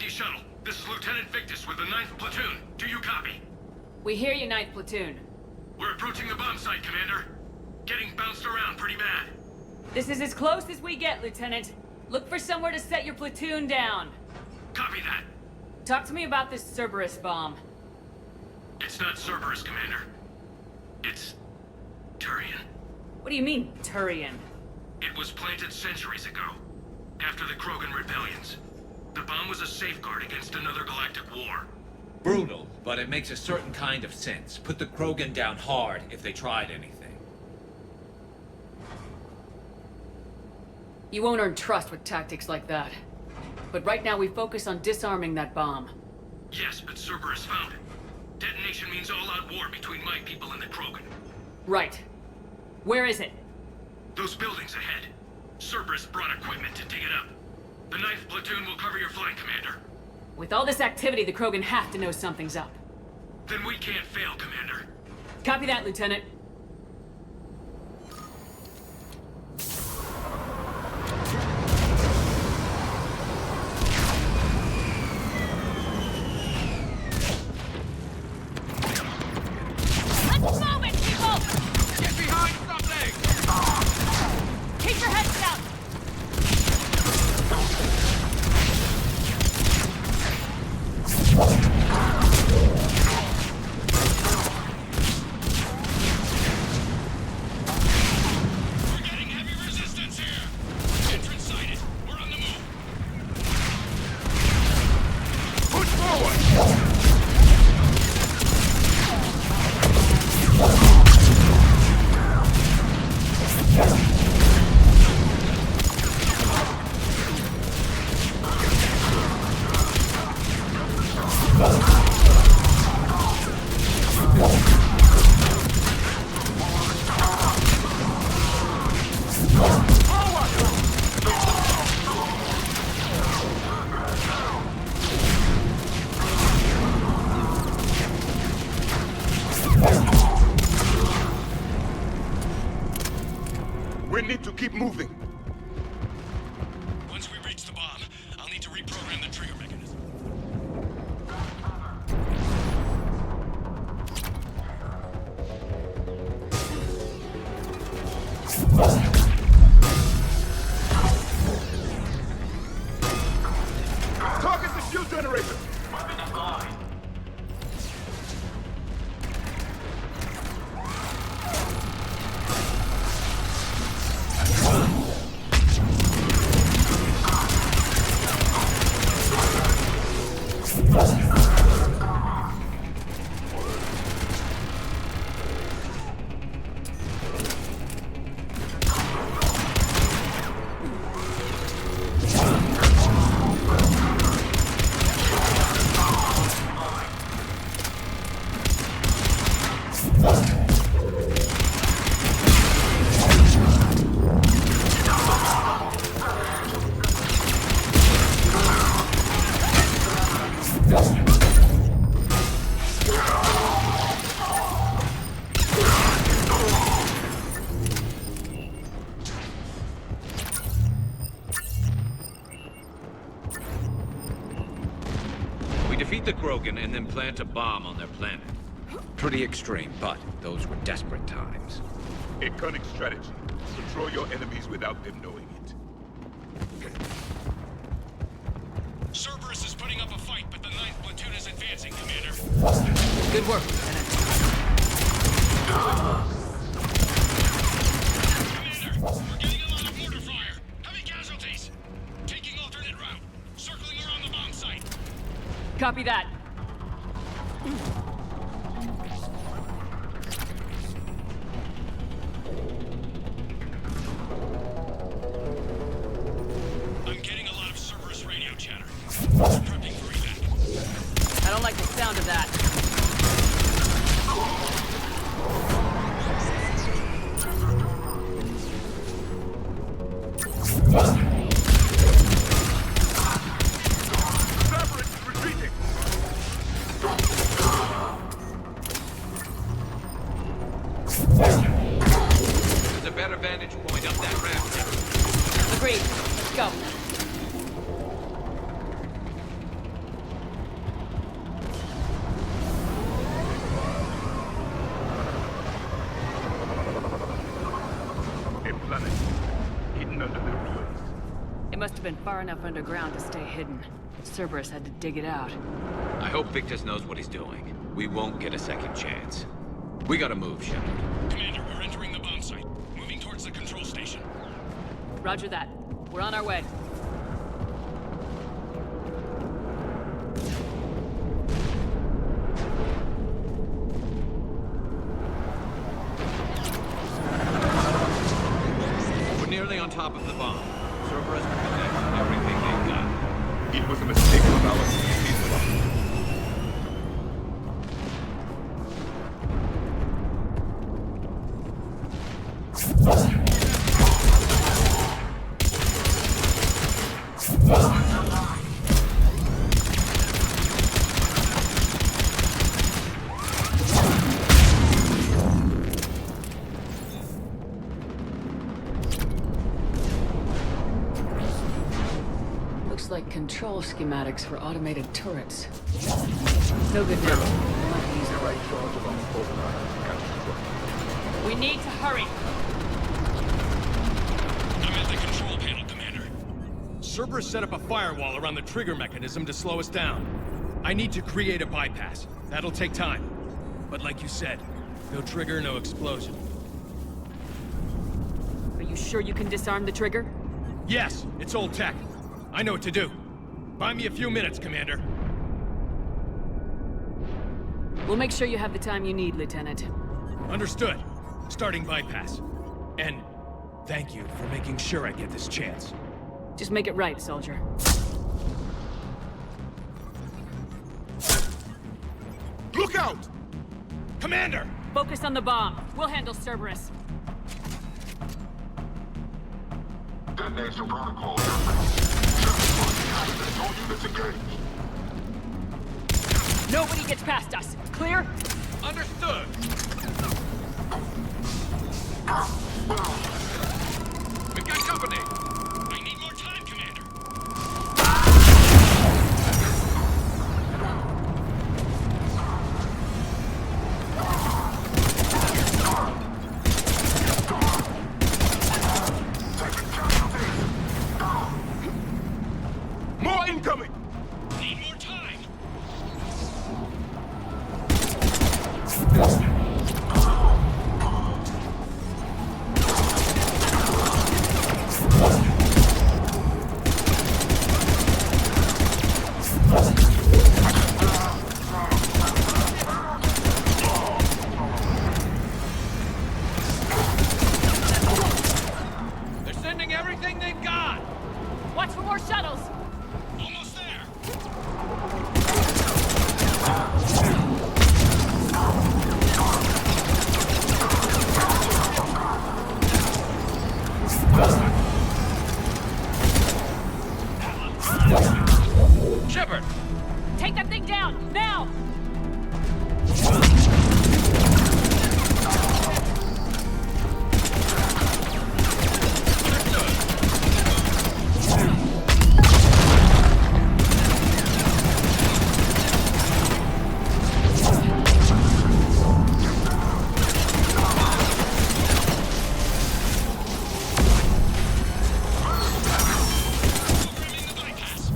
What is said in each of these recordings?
shuttle. This is Lieutenant Victus with the 9th Platoon. Do you copy? We hear you, 9th Platoon. We're approaching the bomb site, Commander. Getting bounced around pretty bad. This is as close as we get, Lieutenant. Look for somewhere to set your platoon down. Copy that. Talk to me about this Cerberus bomb. It's not Cerberus, Commander. It's Turian. What do you mean, Turian? It was planted centuries ago, after the Krogan rebellions. The bomb was a safeguard against another galactic war. Brutal, but it makes a certain kind of sense. Put the Krogan down hard if they tried anything. You won't earn trust with tactics like that. But right now we focus on disarming that bomb. Yes, but Cerberus found it. Detonation means all-out war between my people and the Krogan. Right. Where is it? Those buildings ahead. Cerberus brought equipment to dig it up. The 9th Platoon will cover your flank, Commander. With all this activity, the Krogan have to know something's up. Then we can't fail, Commander. Copy that, Lieutenant. Let's move it, people! Get behind something! Keep your heads down! We're getting heavy resistance here! Entrance sighted. We're on the move. Push forward! We need to keep moving. Once we reach the bomb, I'll need to reprogram the trigger mechanism. Target the fuel generator. Defeat the Krogan and then plant a bomb on their planet. Pretty extreme, but those were desperate times. A cunning strategy. Control your enemies without them knowing it. Cerberus is putting up a fight, but the 9th Platoon is advancing, Commander. Good work, Lieutenant. Commander, we're getting a lot of mortar fire. Heavy casualties. Taking alternate route. Circling around the bomb site. Copy that. I'm getting a lot of Cerberus radio chatter. Prepping for evac. I don't like the sound of that. Cerberus retreating. There's a better vantage point up that ramp. Agreed. Let's go. must have been far enough underground to stay hidden. Cerberus had to dig it out. I hope Victus knows what he's doing. We won't get a second chance. We gotta move, Shepard. Commander, we're entering the bomb site. Moving towards the control station. Roger that. We're on our way. We're nearly on top of the bomb. Cerberus will connect everything they've got. It was a mistake of ours to seize the bomb. Looks like control schematics for automated turrets. No good now. We'll have to use it. Right charge of We need to hurry. I'm at the control panel, Commander. Cerberus set up a firewall around the trigger mechanism to slow us down. I need to create a bypass. That'll take time. But like you said, no trigger, no explosion. Are you sure you can disarm the trigger? Yes, it's old tech. I know what to do. Buy me a few minutes, Commander. We'll make sure you have the time you need, Lieutenant. Understood. Starting bypass. And thank you for making sure I get this chance. Just make it right, soldier. Look out! Commander! Focus on the bomb. We'll handle Cerberus. Detonation protocol. All units engaged. Nobody gets past us. Clear? Understood! We've got company! I need more time, Commander. More incoming! Need more time. They're sending everything they've got! Watch for more shuttles. Almost there. Shepard! Take that thing down, now! Programming the bypass.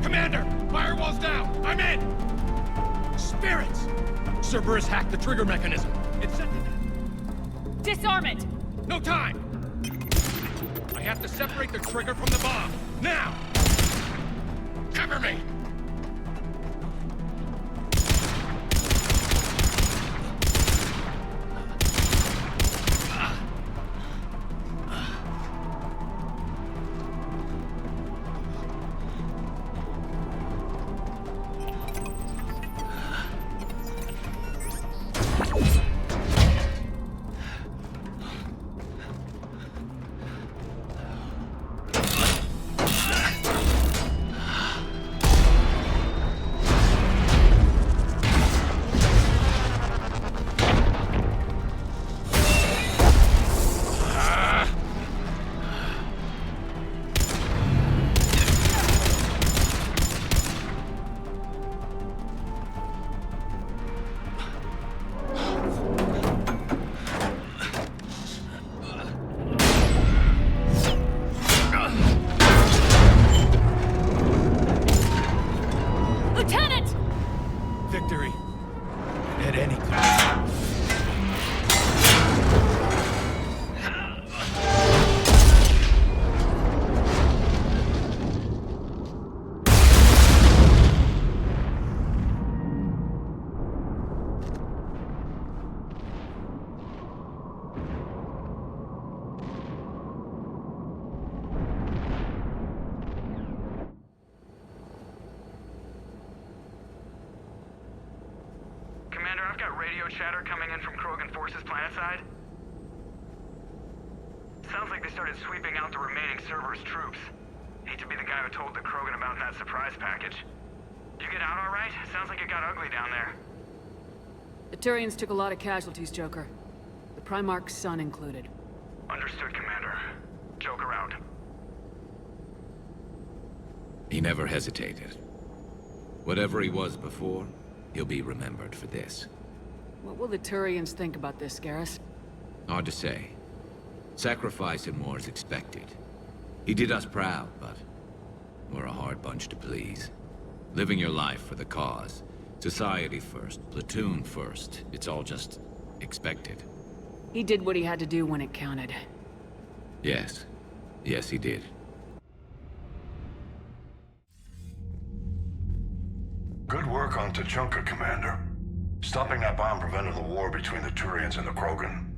Commander! Firewall's down! I'm in! Spirits! Cerberus hacked the trigger mechanism. It's set to... Disarm it! No time! I have to separate the trigger from the bomb. Now! Cover me! I've got radio chatter coming in from Krogan forces planetside. Sounds like they started sweeping out the remaining Cerberus troops. Hate to be the guy who told the Krogan about that surprise package. You get out all right? Sounds like it got ugly down there. The Turians took a lot of casualties, Joker. The Primarch's son included. Understood, Commander. Joker out. He never hesitated. Whatever he was before, he'll be remembered for this. What will the Turians think about this, Garrus? Hard to say. Sacrifice in war is expected. He did us proud, but we're a hard bunch to please. Living your life for the cause. Society first, platoon first. It's all just expected. He did what he had to do when it counted. Yes. Yes, he did. Good work on Tuchanka, Commander. Stopping that bomb prevented the war between the Turians and the Krogan.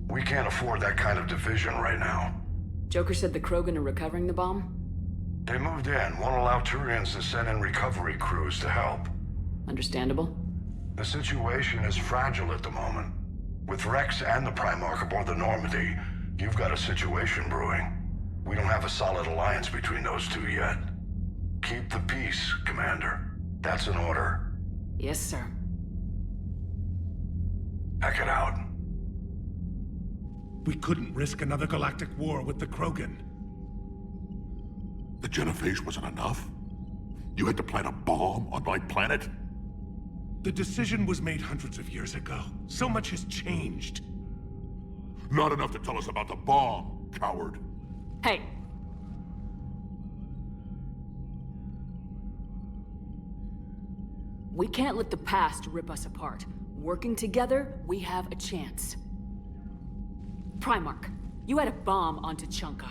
We can't afford that kind of division right now. Joker said the Krogan are recovering the bomb? They moved in, won't allow Turians to send in recovery crews to help. Understandable. The situation is fragile at the moment. With Rex and the Primarch aboard the Normandy, you've got a situation brewing. We don't have a solid alliance between those two yet. Keep the peace, Commander. That's an order. Yes, sir. Heck it out. We couldn't risk another galactic war with the Krogan. The Genophage wasn't enough? You had to plant a bomb on my planet? The decision was made hundreds of years ago. So much has changed. Not enough to tell us about the bomb, coward. Hey! We can't let the past rip us apart. Working together, we have a chance. Primarch, you had a bomb on Tuchanka.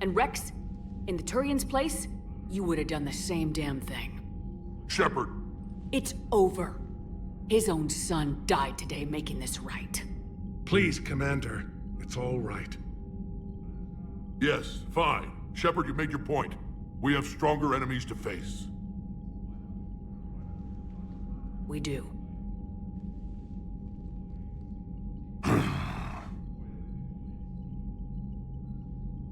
And Rex, in the Turian's place, you would have done the same damn thing. Shepard! It's over. His own son died today making this right. Please, Commander. It's all right. Yes, fine. Shepard, you made your point. We have stronger enemies to face. We do.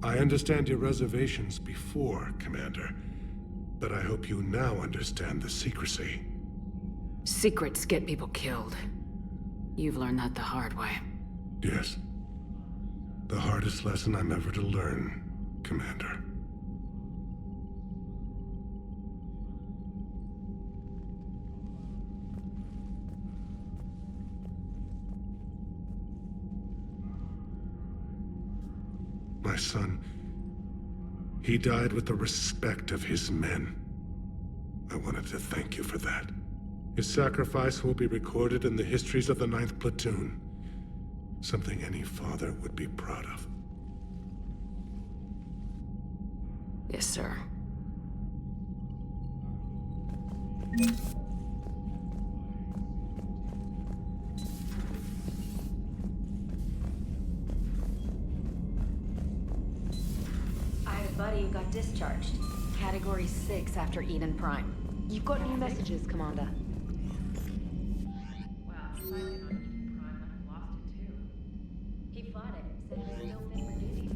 I understand your reservations before, Commander. But I hope you now understand the secrecy. Secrets get people killed. You've learned that the hard way. Yes. The hardest lesson I'm ever to learn, Commander. My son, he died with the respect of his men. I wanted to thank you for that. His sacrifice will be recorded in the histories of the 9th Platoon. Something any father would be proud of. Yes, sir. I had a buddy who got discharged. Category 6 after Eden Prime. You've got new messages, Commander. Wow, finally on Eden Prime, and I lost it too. He fought it, said he was still fit for duty.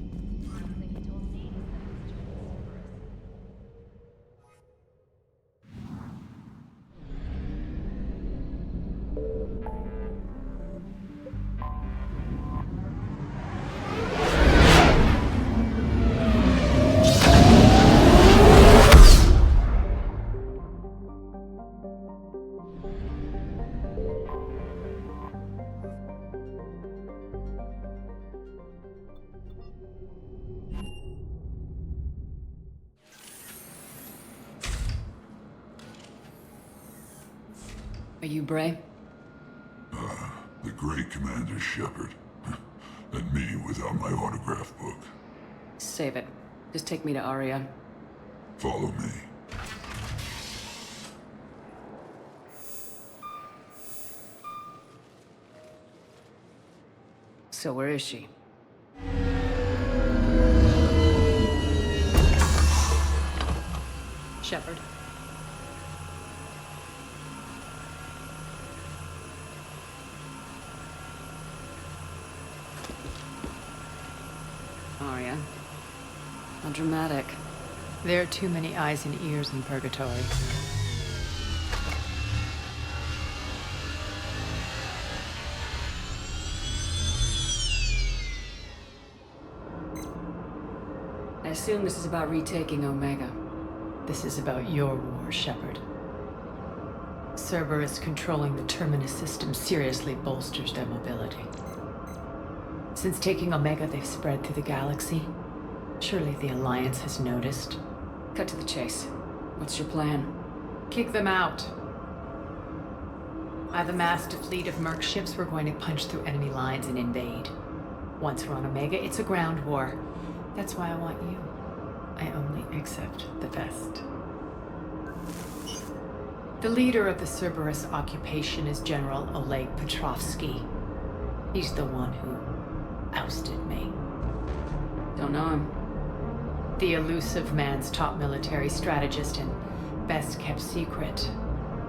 Last thing he told me was that he was joining Cerberus. Are you Bray? The great Commander Shepard. And me without my autograph book. Save it. Just take me to Aria. Follow me. So where is she? Shepard. Oh, yeah? How dramatic. There are too many eyes and ears in Purgatory. I assume this is about retaking Omega. This is about your war, Shepard. Cerberus controlling the Terminus system seriously bolsters their mobility. Since taking Omega, they've spread through the galaxy. Surely the Alliance has noticed. Cut to the chase. What's your plan? Kick them out. I've amassed a fleet of Merc ships. We're going to punch through enemy lines and invade. Once we're on Omega, it's a ground war. That's why I want you. I only accept the best. The leader of the Cerberus occupation is General Oleg Petrovsky. He's the one who ousted me. Don't know him. The elusive man's top military strategist and best kept secret.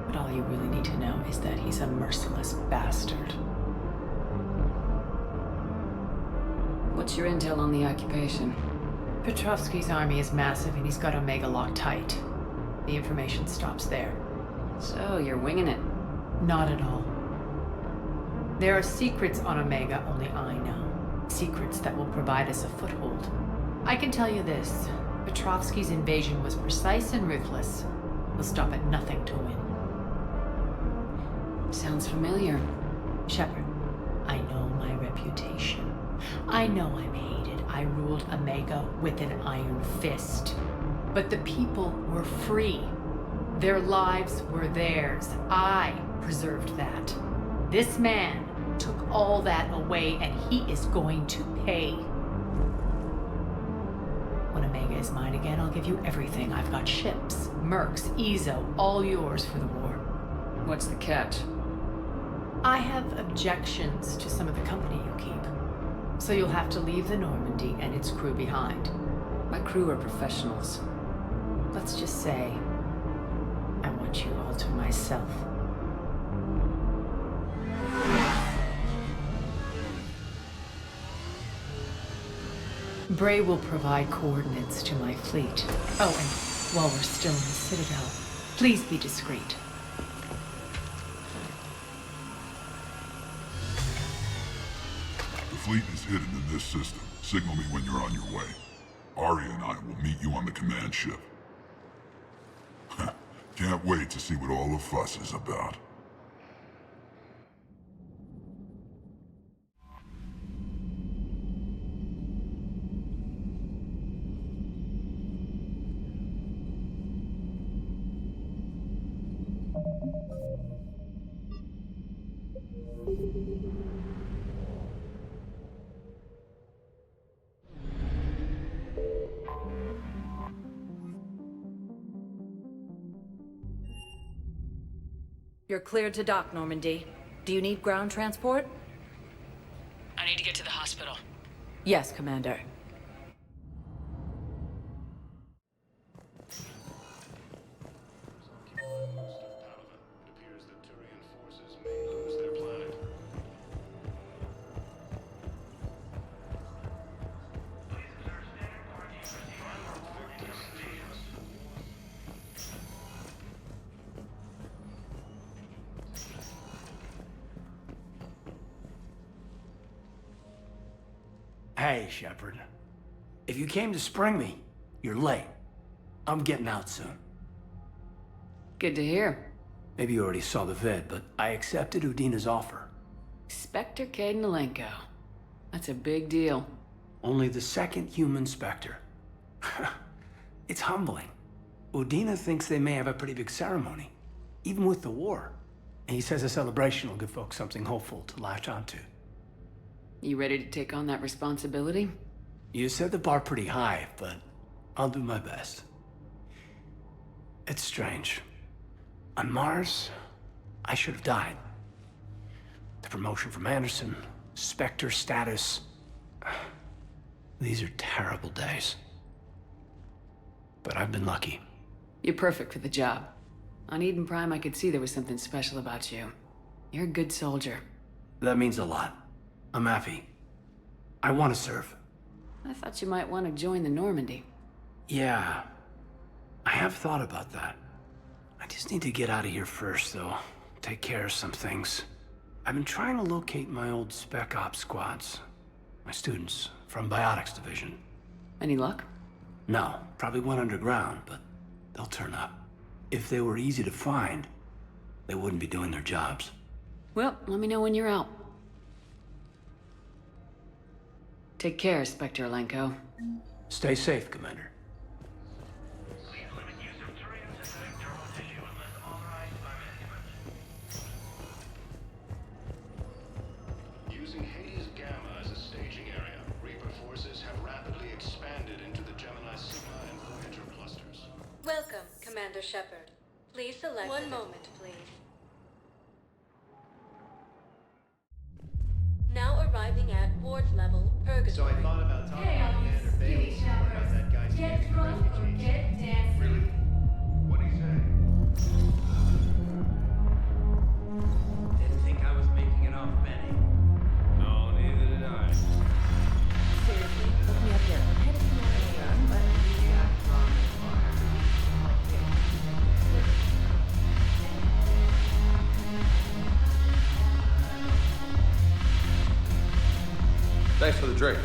But all you really need to know is that he's a merciless bastard. What's your intel on the occupation? Petrovsky's army is massive and he's got Omega locked tight. The information stops there. So, you're winging it? Not at all. There are secrets on Omega only I know. Secrets that will provide us a foothold. I can tell you this. Petrovsky's invasion was precise and ruthless. He'll stop at nothing to win. Sounds familiar. Shepard, I know my reputation. I know I'm hated. I ruled Omega with an iron fist. But the people were free. Their lives were theirs. I preserved that. This man took all that away, and he is going to pay. When Omega is mine again, I'll give you everything. I've got ships, mercs, Ezo, all yours for the war. What's the catch? I have objections to some of the company you keep. So you'll have to leave the Normandy and its crew behind. My crew are professionals. Let's just say, I want you all to myself. Bray will provide coordinates to my fleet. Oh, and while we're still in the Citadel, please be discreet. The fleet is hidden in this system. Signal me when you're on your way. Arya and I will meet you on the command ship. Can't wait to see what all the fuss is about. You're cleared to dock, Normandy. Do you need ground transport? I need to get to the hospital. Yes, Commander. Hey, Shepard. If you came to spring me, you're late. I'm getting out soon. Good to hear. Maybe you already saw the vid, but I accepted Udina's offer. Spectre Cadenalenko. That's a big deal. Only the second human Spectre. It's humbling. Udina thinks they may have a pretty big ceremony, even with the war. And he says a celebration will give folks something hopeful to latch onto. You ready to take on that responsibility? You set the bar pretty high, but I'll do my best. It's strange. On Mars, I should have died. The promotion from Anderson, Spectre status. These are terrible days. But I've been lucky. You're perfect for the job. On Eden Prime, I could see there was something special about you. You're a good soldier. That means a lot. I'm happy. I want to serve. I thought you might want to join the Normandy. Yeah, I have thought about that. I just need to get out of here first, though. Take care of some things. I've been trying to locate my old Spec Ops squads. My students from Biotics Division. Any luck? No, probably went underground, but they'll turn up. If they were easy to find, they wouldn't be doing their jobs. Well, let me know when you're out. Take care, Spectre Alenko. Stay safe, Commander. Using Hades Gamma as a staging area, Reaper forces have rapidly expanded into the Gemini Sigma and Voyager clusters. Welcome, Commander Shepard. Please select. One moment, please. Now arriving at ward level, Purgatory. So I thought about talking to Commander Bailey about that guy's Get drunk or get dancing. Really? What'd he say? Didn't think I was making it off Benny. No, neither did I. Seriously, look me up here. I'm headed to the but Thanks for the drink.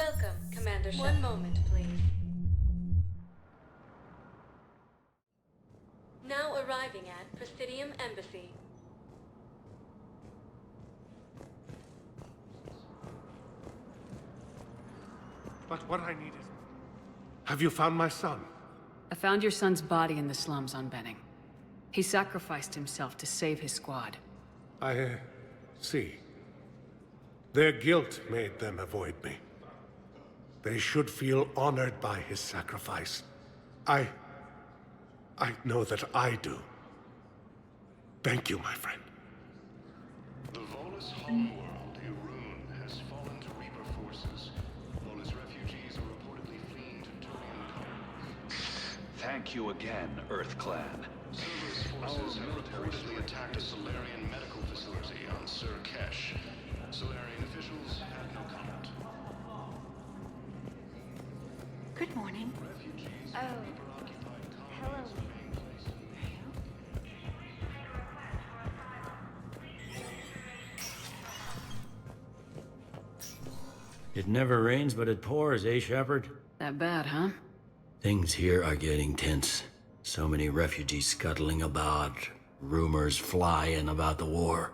welcome, Commander Shepard. One moment, please. Now arriving at Presidium Embassy. But what I need is... Have you found my son? I found your son's body in the slums on Benning. He sacrificed himself to save his squad. I see. Their guilt made them avoid me. They should feel honored by his sacrifice. I know that I do. Thank you, my friend. The Volus homeworld, Irun, has fallen to Reaper forces. Volus refugees are reportedly fleeing to Turian colonies. Thank you again, Earth Clan. Cerberus forces have reportedly attacked a Solarian medical facility on Sur Kesh. Solarian officials have no comment. Good morning. Oh. Hello. It never rains, but it pours, eh, Shepard? That bad, huh? Things here are getting tense. So many refugees scuttling about, rumors flying about the war.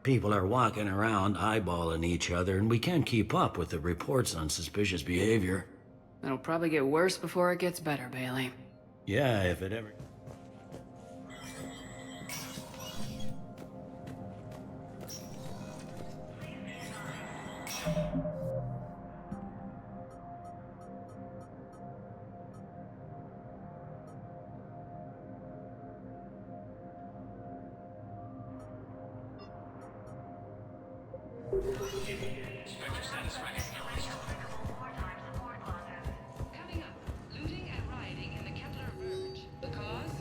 People are walking around eyeballing each other, and we can't keep up with the reports on suspicious behavior. It'll probably get worse before it gets better, Bailey. Yeah, if it ever... Coming up, looting and rioting in the Kepler Verge. The cause?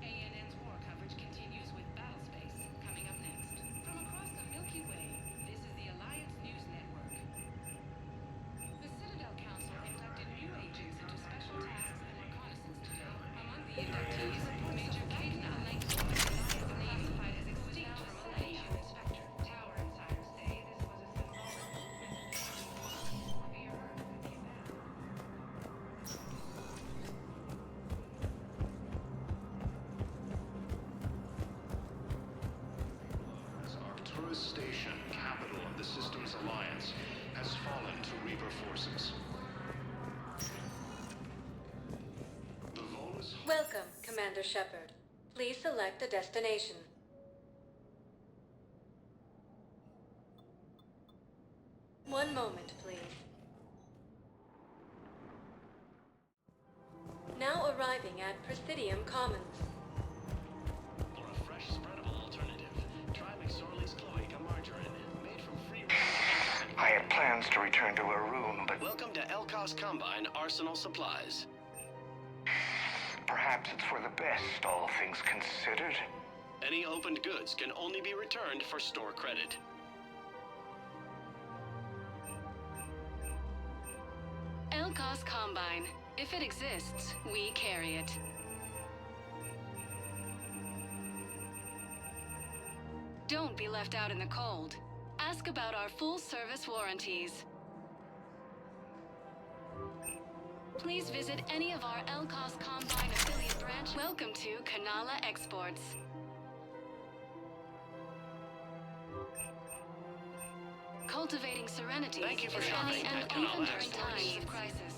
ANN's war coverage continues with Battlespace coming up next. From across the Milky Way, this is the Alliance News Network. The Citadel Council inducted new agents into special tasks and reconnaissance today. Among the inductees, Major Caden Alenko, Alliance Navy, classified as extinct from Commander Shepard. Please select a destination. One moment, please. Now arriving at Presidium Commons. For a fresh, spreadable alternative, try McSorley's Cloaca Margarine, made from free-range... I had plans to return to Arun, but... Welcome to Elkos Combine Arsenal Supplies. Perhaps it's for the best, all things considered. Any opened goods can only be returned for store credit. Elkos Combine. If it exists, we carry it. Don't be left out in the cold. Ask about our full-service warranties. Please visit any of our Elkos Combine affiliate branches. Welcome to Kanala Exports. Cultivating serenity. Thank you for shopping and at Kanala even during Exports. times of crisis.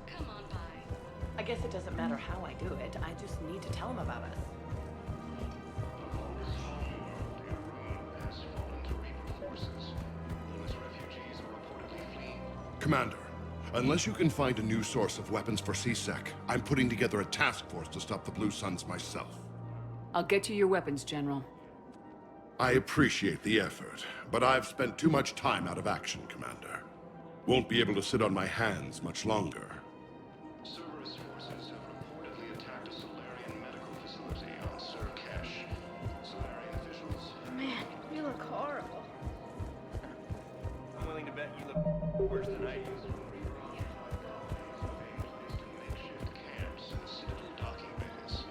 Come on by. I guess it doesn't matter how I do it. I just need to tell him about us. Commander, unless you can find a new source of weapons for CSEC, I'm putting together a task force to stop the Blue Suns myself. I'll get you your weapons, General. I appreciate the effort, but I've spent too much time out of action, Commander. Won't be able to sit on my hands much longer. Cerberus forces have reportedly attacked a Solarian medical facility on Surkesh. Solarian officials... Man, you look horrible. I'm willing to bet you look worse than I do. camps in the Citadel docking bays.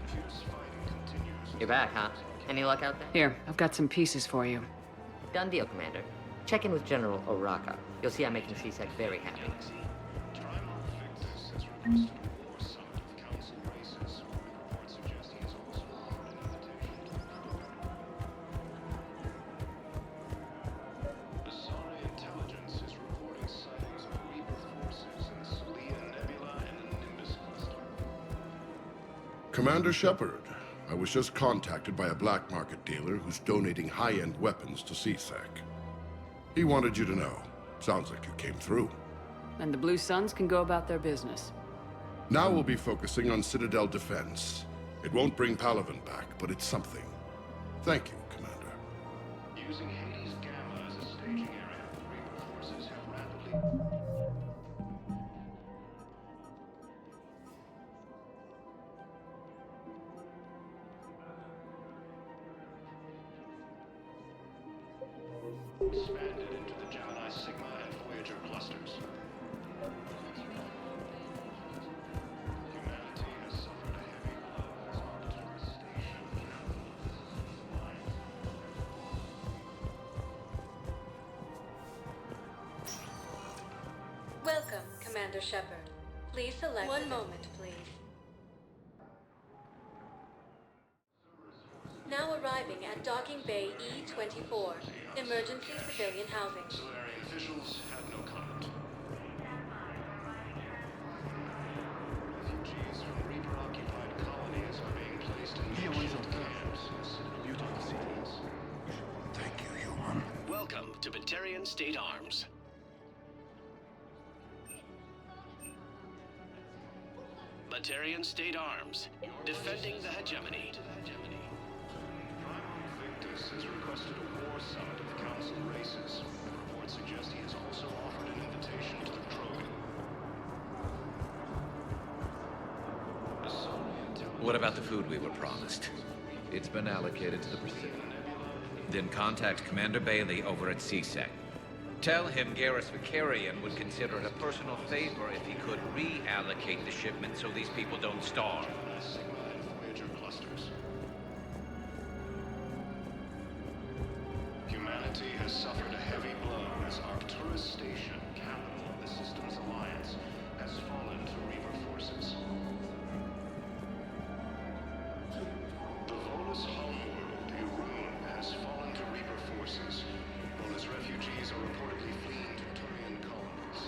Fierce fighting continues. You're back, huh? Any luck out there? Here, I've got some pieces for you. Done deal, Commander. Check in with General Oraka. You'll see I'm making CSEC very happy. Victus has requested a war summit of Council races. Reports suggest he has also offered an invitation to the Krogan. Asari intelligence is reporting sightings of Reaper forces in the Celia Nebula and the Nimbus cluster. Commander Shepard, I was just contacted by a black market dealer who's donating high-end weapons to CSEC. He wanted you to know. Sounds like you came through. And the Blue Suns can go about their business. Now we'll be focusing on Citadel defense. It won't bring Palaven back, but it's something. Thank you, Commander. Using Hades Gamma as a staging area, Reaper forces have rapidly... expanded into the Gemini Sigma and Voyager clusters. Humanity has suffered a heavy blow as Arcturus Station Welcome, Commander Shepard. Please select... One moment, please. Now arriving at Docking Bay E-24, Emergency Civilian Housing. Solarian officials have no comment. Refugees from Reaper-occupied colonies are being placed in makeshift camps in the Citadel docking cities. Thank you, human. Welcome to Batarian State Arms. Batarian State Arms, defending the hegemony. Victus has requested a war summit of Council races. Reports suggest he has also offered an invitation to the Krogan. What about the food we were promised? It's been allocated to the Pacific. Then contact Commander Bailey over at CSEC. Tell him Garrus Vicarian would consider it a personal favor if he could reallocate the shipment so these people don't starve. Sigma and Voyager clusters. Humanity has suffered a heavy blow as Arcturus Station, capital of the Systems Alliance, has fallen to Reaper forces. The Volus homeworld, Irun, has fallen to Reaper forces, while its refugees are reportedly fleeing to Turian colonies.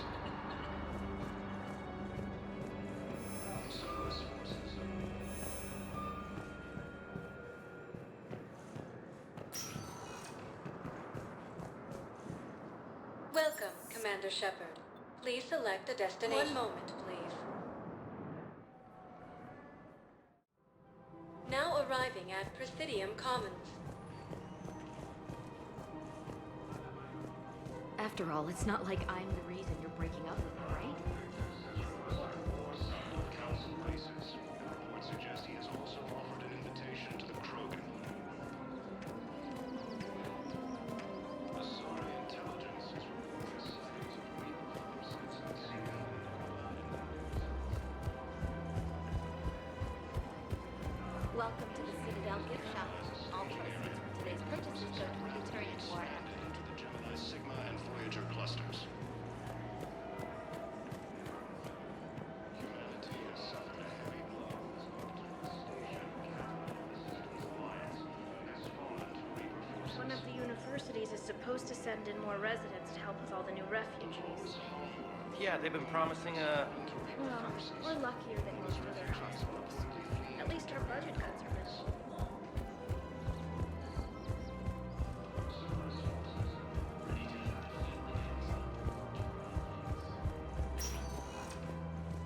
Commander Shepard. Please select a destination. One moment, please. Now arriving at Presidium Commons. After all, it's not like I'm the reason you're breaking up with him, right? Council races. Reports suggest he has also offered an invitation to the Krogan. Asari intelligence has reported sightings of Reaper subsets. Welcome to the Citadel gift shop. All proceeds from today's purchases go toward the Turian War effort. Into the Gemini, Sigma, and Voyager clusters. Humanity has suffered a heavy blow as Arcturus Station Systems Alliance has fallen to Reaper forces. One of the universities is supposed to send in more residents to help with all the new refugees. Yeah, they've been promising a... Well, we're luckier than most other hospitals. At least our budget cuts are minimal.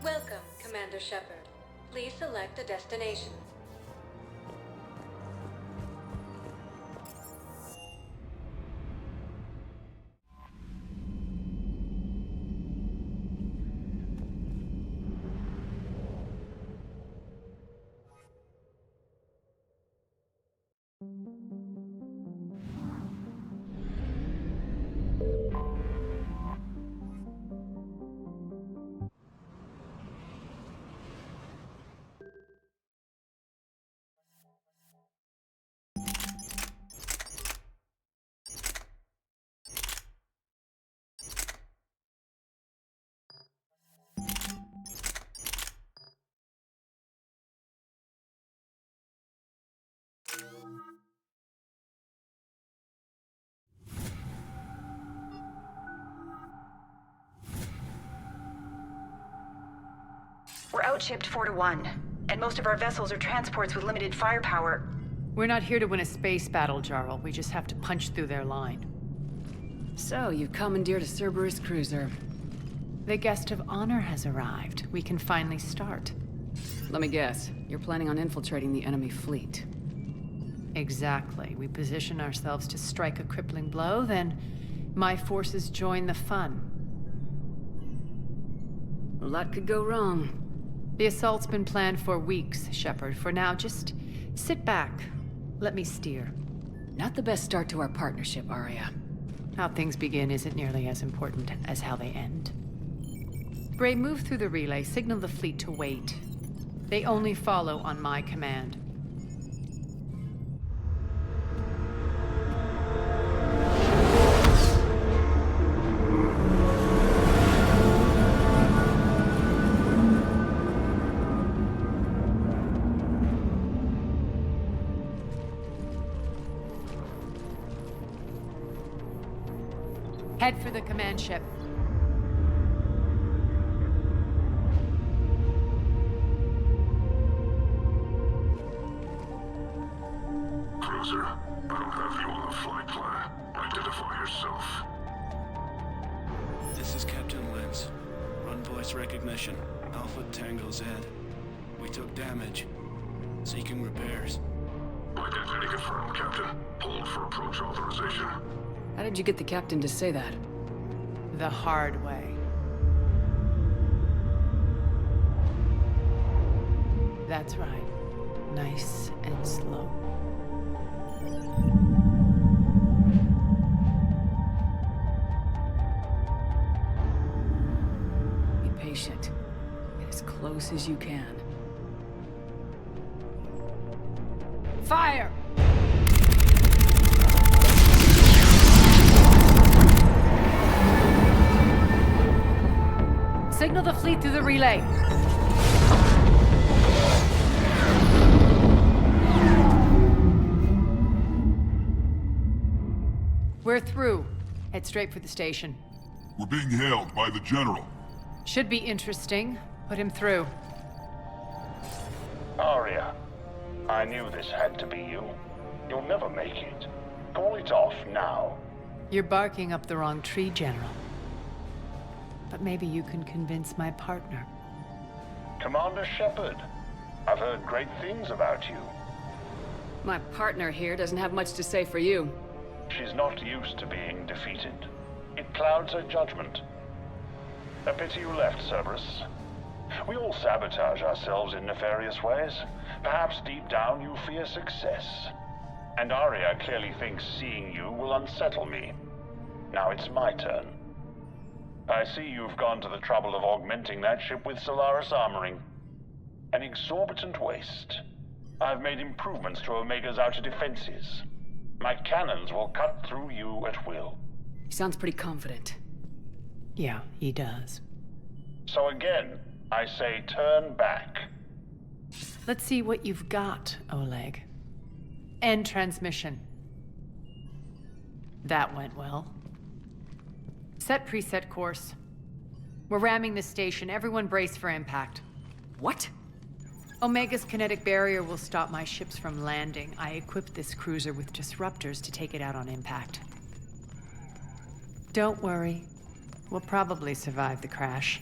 Welcome, Commander Shepard. Please select a destination. We're outshipped 4-1, and most of our vessels are transports with limited firepower. We're not here to win a space battle, Jarl. We just have to punch through their line. So, you've commandeered a Cerberus cruiser. The guest of honor has arrived. We can finally start. Let me guess. You're planning on infiltrating the enemy fleet. Exactly. We position ourselves to strike a crippling blow, then my forces join the fun. A lot could go wrong. The assault's been planned for weeks, Shepard. For now, just sit back. Let me steer. Not the best start to our partnership, Arya. How things begin isn't nearly as important as how they end. Gray, move through the relay. Signal the fleet to wait. They only follow on my command. Head for the command ship. Cruiser, I don't have you on the flight plan. Identify yourself. This is Captain Lenz. Run voice recognition. Alpha Tango Z. We took damage. Seeking repairs. Identity confirmed, Captain. Hold for approach authorization. How did you get the captain to say that? The hard way. That's right. Nice and slow. Be patient. Get as close as you can. Fire! Signal the fleet through the relay. We're through. Head straight for the station. We're being hailed by the General. Should be interesting. Put him through. Arya, I knew this had to be you. You'll never make it. Call it off now. You're barking up the wrong tree, General. but maybe you can convince my partner. Commander Shepard, I've heard great things about you. My partner here doesn't have much to say for you. She's not used to being defeated. It clouds her judgment. A pity you left, Cerberus. We all sabotage ourselves in nefarious ways. Perhaps deep down you fear success. And Arya clearly thinks seeing you will unsettle me. Now it's my turn. I see you've gone to the trouble of augmenting that ship with Solaris armoring. An exorbitant waste. I've made improvements to Omega's outer defenses. My cannons will cut through you at will. He sounds pretty confident. Yeah, he does. So again, I say turn back. Let's see what you've got, Oleg. End transmission. That went well. Set preset course. We're ramming the station. Everyone brace for impact. What? Omega's kinetic barrier will stop my ships from landing. I equipped this cruiser with disruptors to take it out on impact. Don't worry. We'll probably survive the crash.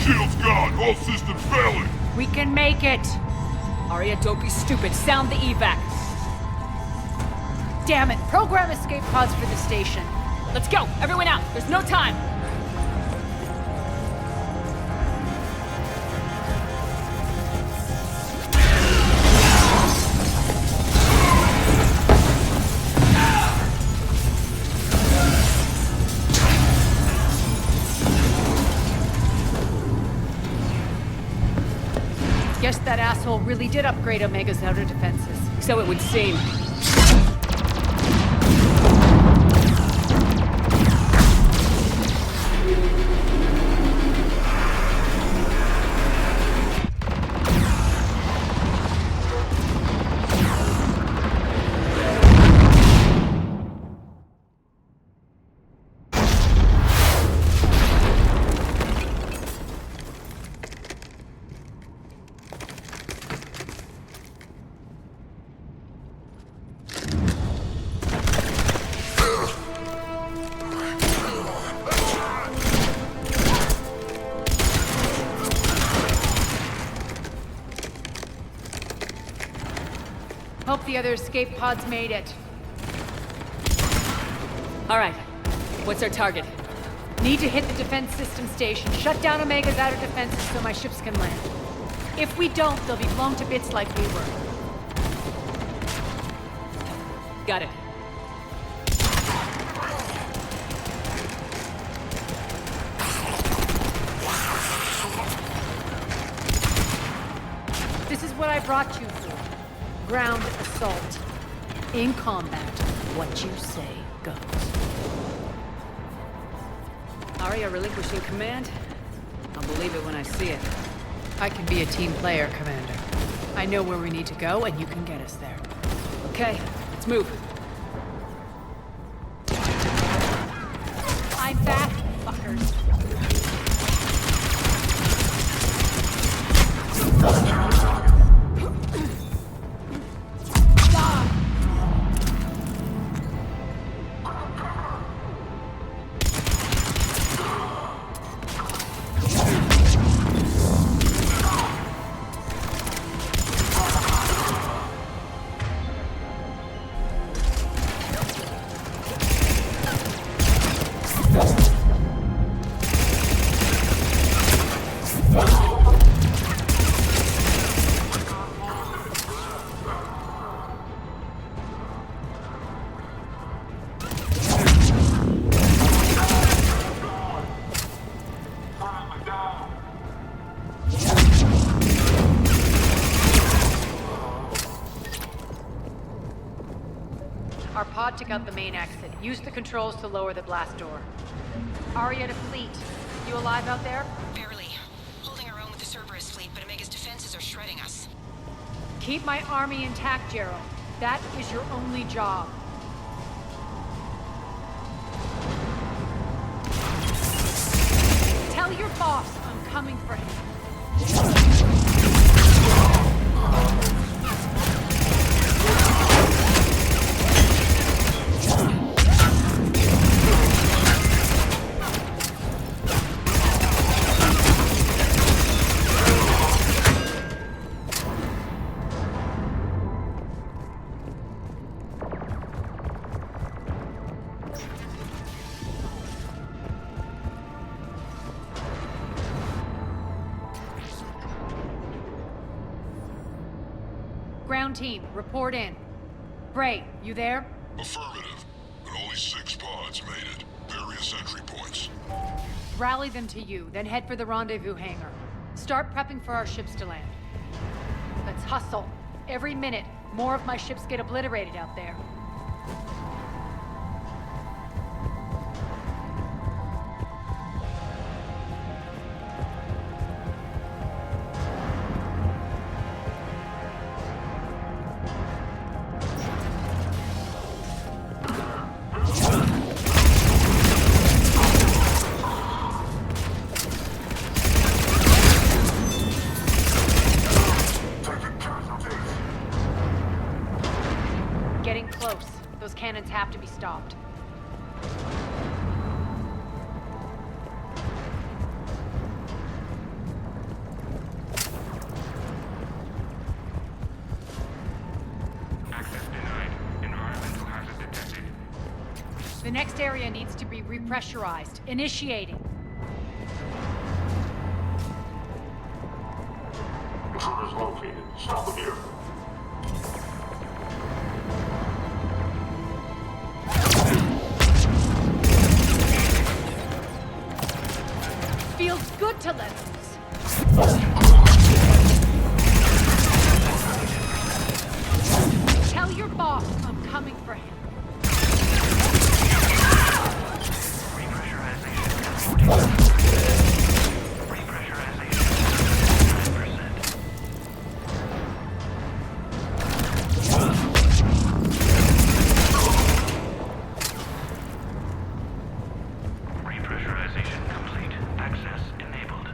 Shield's gone! All systems failing! We can make it! Arya, don't be stupid. Sound the evac. Damn it! Program escape pods for the station. Let's go! Everyone out! There's no time! Guess that asshole really did upgrade Omega's outer defenses. So it would seem. Hope the other escape pods made it. All right. What's our target? Need to hit the defense system station. Shut down Omega's outer defenses so my ships can land. If we don't, they'll be blown to bits like we were. Got it. This is what I brought you for. Ground assault. In combat, what you say goes. Arya relinquishing command? I'll believe it when I see it. I can be a team player, Commander. I know where we need to go, and you can get us there. Okay, let's move. I'm back, fuckers. Our pod took out the main exit. Use the controls to lower the blast door. Arya to fleet. You alive out there? Barely. Holding our own with the Cerberus fleet, but Omega's defenses are shredding us. Keep my army intact, Gerald. That is your only job. Tell Tell your boss I'm coming for him. Ground team, report in. Bray, you there? Affirmative, but only 6 pods made it. Various entry points. Rally them to you, then head for the rendezvous hangar. Start prepping for our ships to land. Let's hustle. Every minute, more of my ships get obliterated out there. Getting close. Those cannons have to be stopped. Access denied. Environmental hazard detected. The next area needs to be repressurized. Initiating. Intruders located. Stop them here. Feels good to let loose. Tell your boss I'm coming for him. Repressurization complete. Access enabled.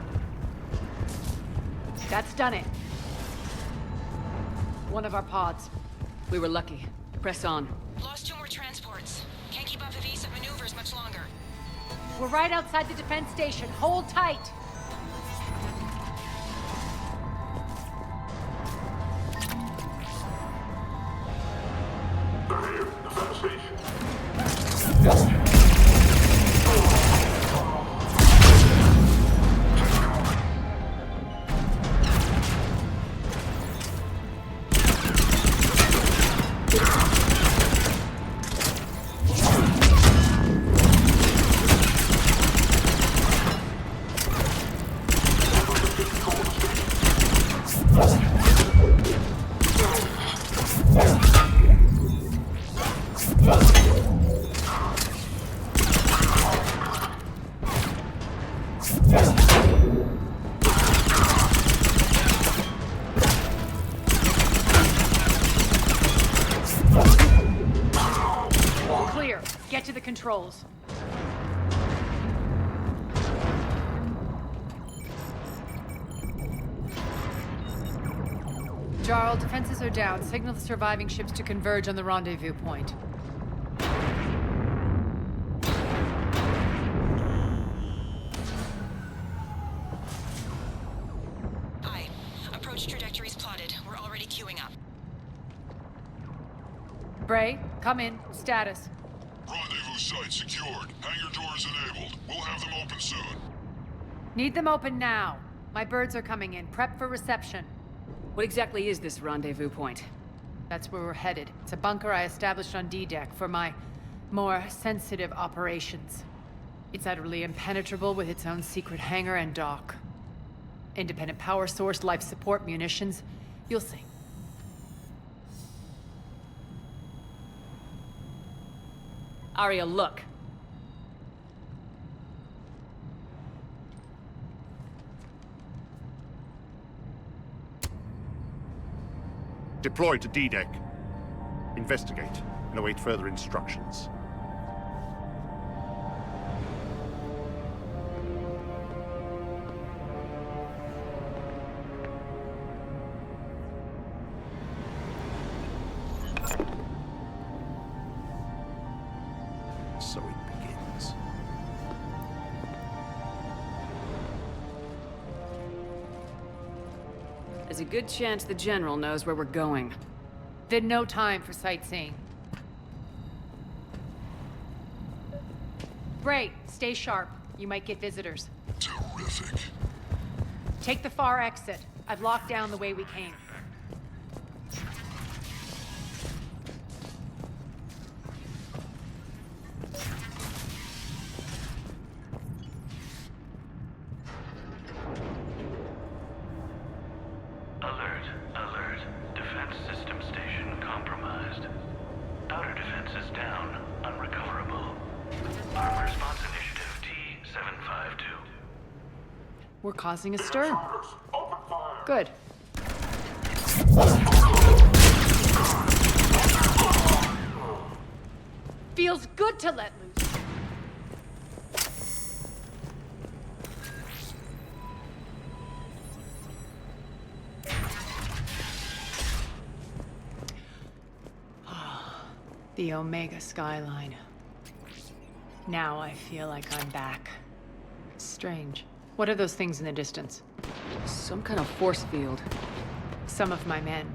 That's done it. One of our pods. We were lucky. Press on. Lost 2 more transports. Can't keep up evasive maneuvers much longer. We're right outside the defense station. Hold tight. They're here. Defense station. Clear. Get to the controls. Jarl, defenses are down. Signal the surviving ships to converge on the rendezvous point. Aye. Approach trajectories plotted. We're already queuing up. Bray, come in. Status. Rendezvous site secured. Hangar doors enabled. We'll have them open soon. Need them open now. My birds are coming in. Prep for reception. What exactly is this rendezvous point? That's where we're headed. It's a bunker I established on D-Deck for my more sensitive operations. It's utterly impenetrable with its own secret hangar and dock. Independent power source, life support, munitions. You'll see. Arya, look. Deploy to D-Deck. Investigate and await further instructions. So it begins. There's a good chance the General knows where we're going. Then no time for sightseeing. Bray, stay sharp. You might get visitors. Terrific. Take the far exit. I've locked down the way we came. Alert, alert. Defense system station compromised. Outer defenses down, unrecoverable. Armed Response Initiative T-752. We're causing a stir. Good. Feels good to let loose. The Omega skyline. Now I feel like I'm back. Strange. What are those things in the distance? Some kind of force field. Some of my men.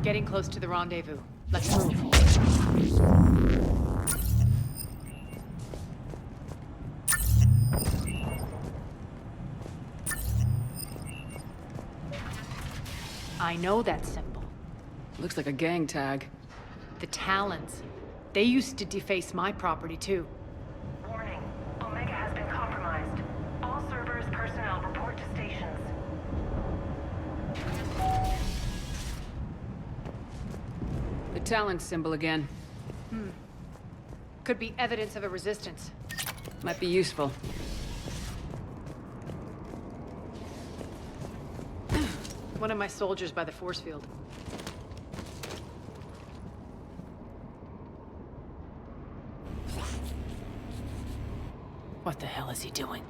Getting close to the rendezvous. Let's move. I know that symbol. Looks like a gang tag. The Talons. They used to deface my property too. Warning. Omega has been compromised. All servers, personnel, report to stations. The Talon symbol again. Could be evidence of a resistance. Might be useful. One of my soldiers by the force field. What the hell is he doing?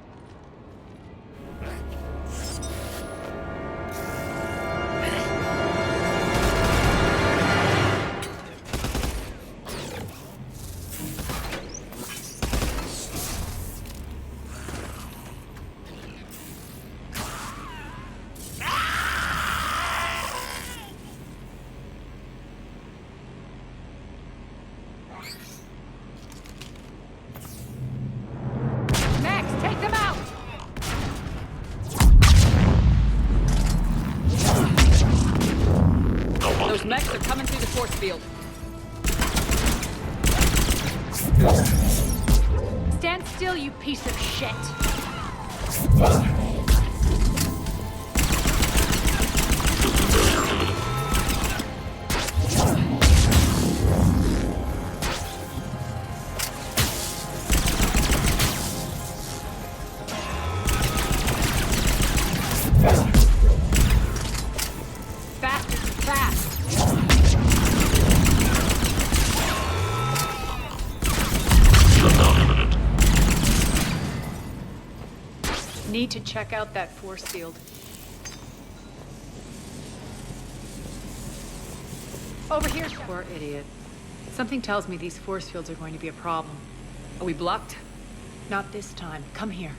Mechs are coming through the force field. Stand still, you piece of shit! Need to check out that force field. Over here, poor idiot. Something tells me these force fields are going to be a problem. Are we blocked? Not this time. Come here.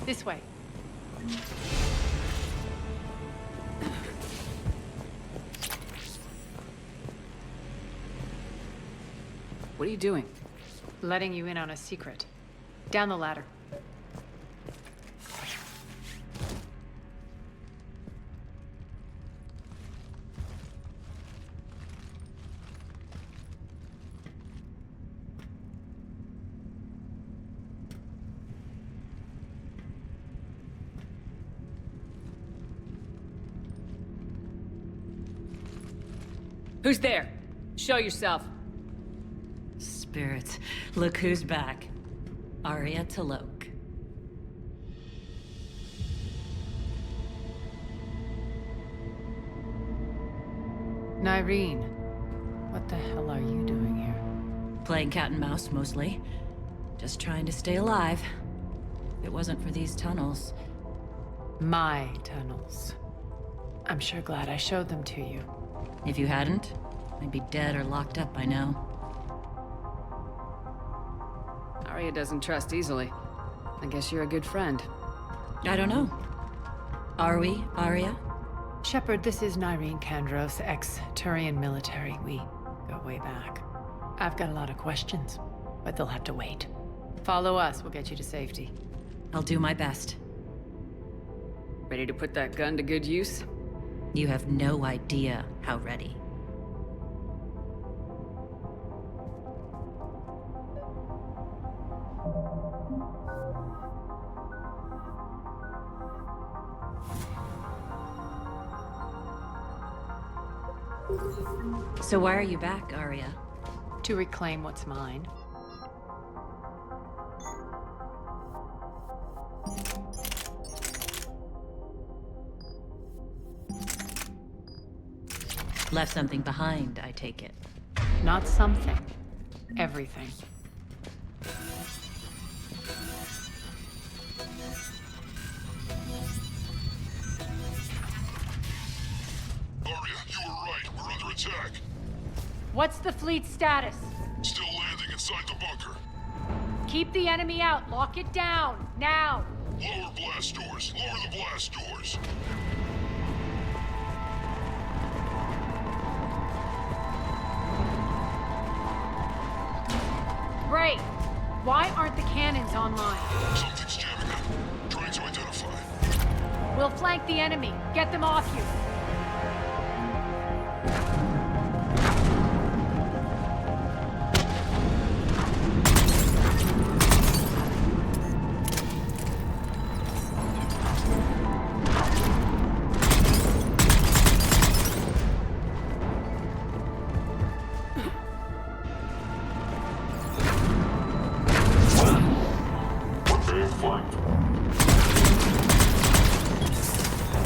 This way. What are you doing? Letting you in on a secret. Down the ladder. Who's there? Show yourself. Spirits, look who's back. Arya T'Loak. Nyreen, what the hell are you doing here? Playing cat and mouse, mostly. Just trying to stay alive. If it wasn't for these tunnels. My tunnels. I'm sure glad I showed them to you. If you hadn't, I'd be dead or locked up by now. Arya doesn't trust easily. I guess you're a good friend. I don't know. Are we, Arya? Shepard, this is Nyreen Kandros, ex-Turian military. We go way back. I've got a lot of questions, but they'll have to wait. Follow us, we'll get you to safety. I'll do my best. Ready to put that gun to good use? You have no idea how ready. So why are you back, Arya? To reclaim what's mine. Left something behind, I take it. Not something. Everything. Arya, you were right. We're under attack. What's the fleet status? Still landing inside the bunker. Keep the enemy out. Lock it down. Now. Lower blast doors. Lower the blast doors. Great. Why aren't the cannons online? Something's jamming them. Trying to identify. We'll flank the enemy. Get them off you.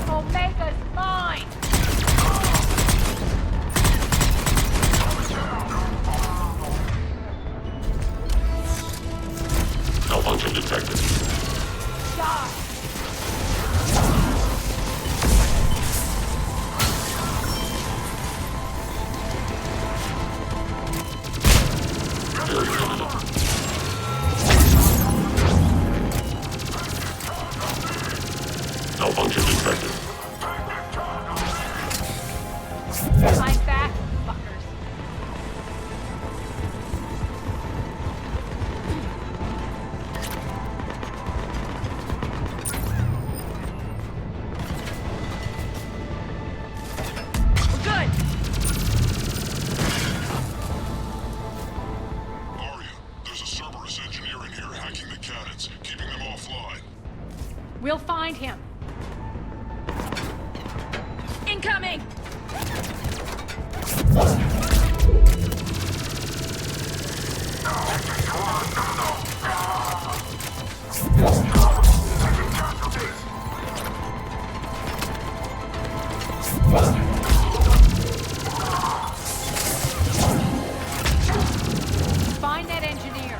Omega's mine! Malfunction detected. Die! Malfunction detected. I'm back, fuckers. We're good! Arya, there's a Cerberus engineer in here hacking the cannons, keeping them offline. We'll find him. Incoming! Find that engineer.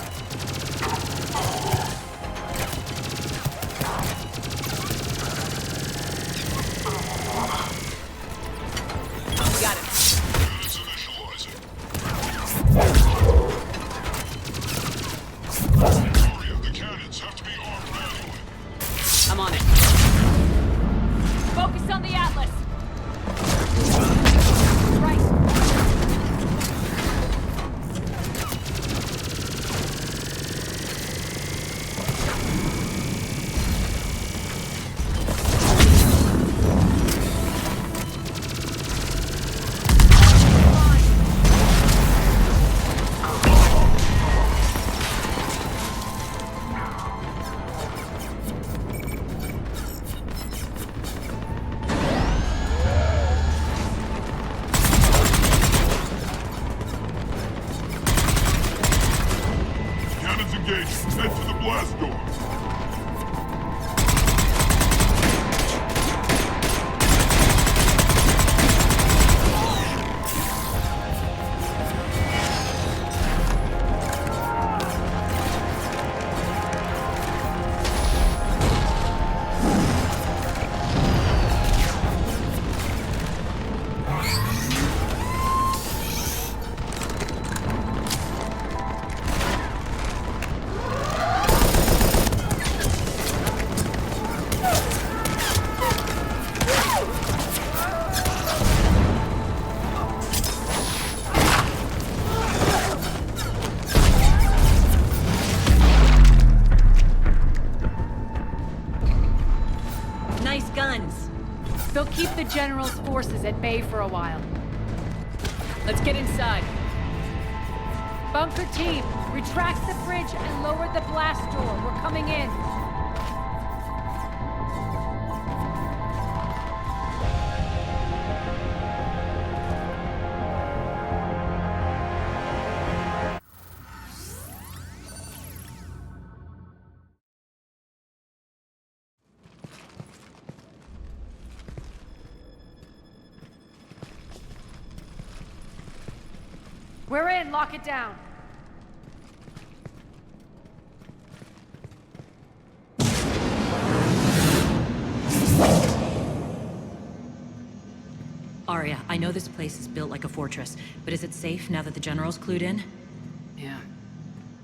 engage. Head to the blast door. Nice guns. They'll keep the General's forces at bay for a while. Let's get inside. Bunker team, retract the bridge and lower the blast door. We're coming in. We're in. Lock it down. Arya, I know this place is built like a fortress, but is it safe now that the General's clued in? Yeah.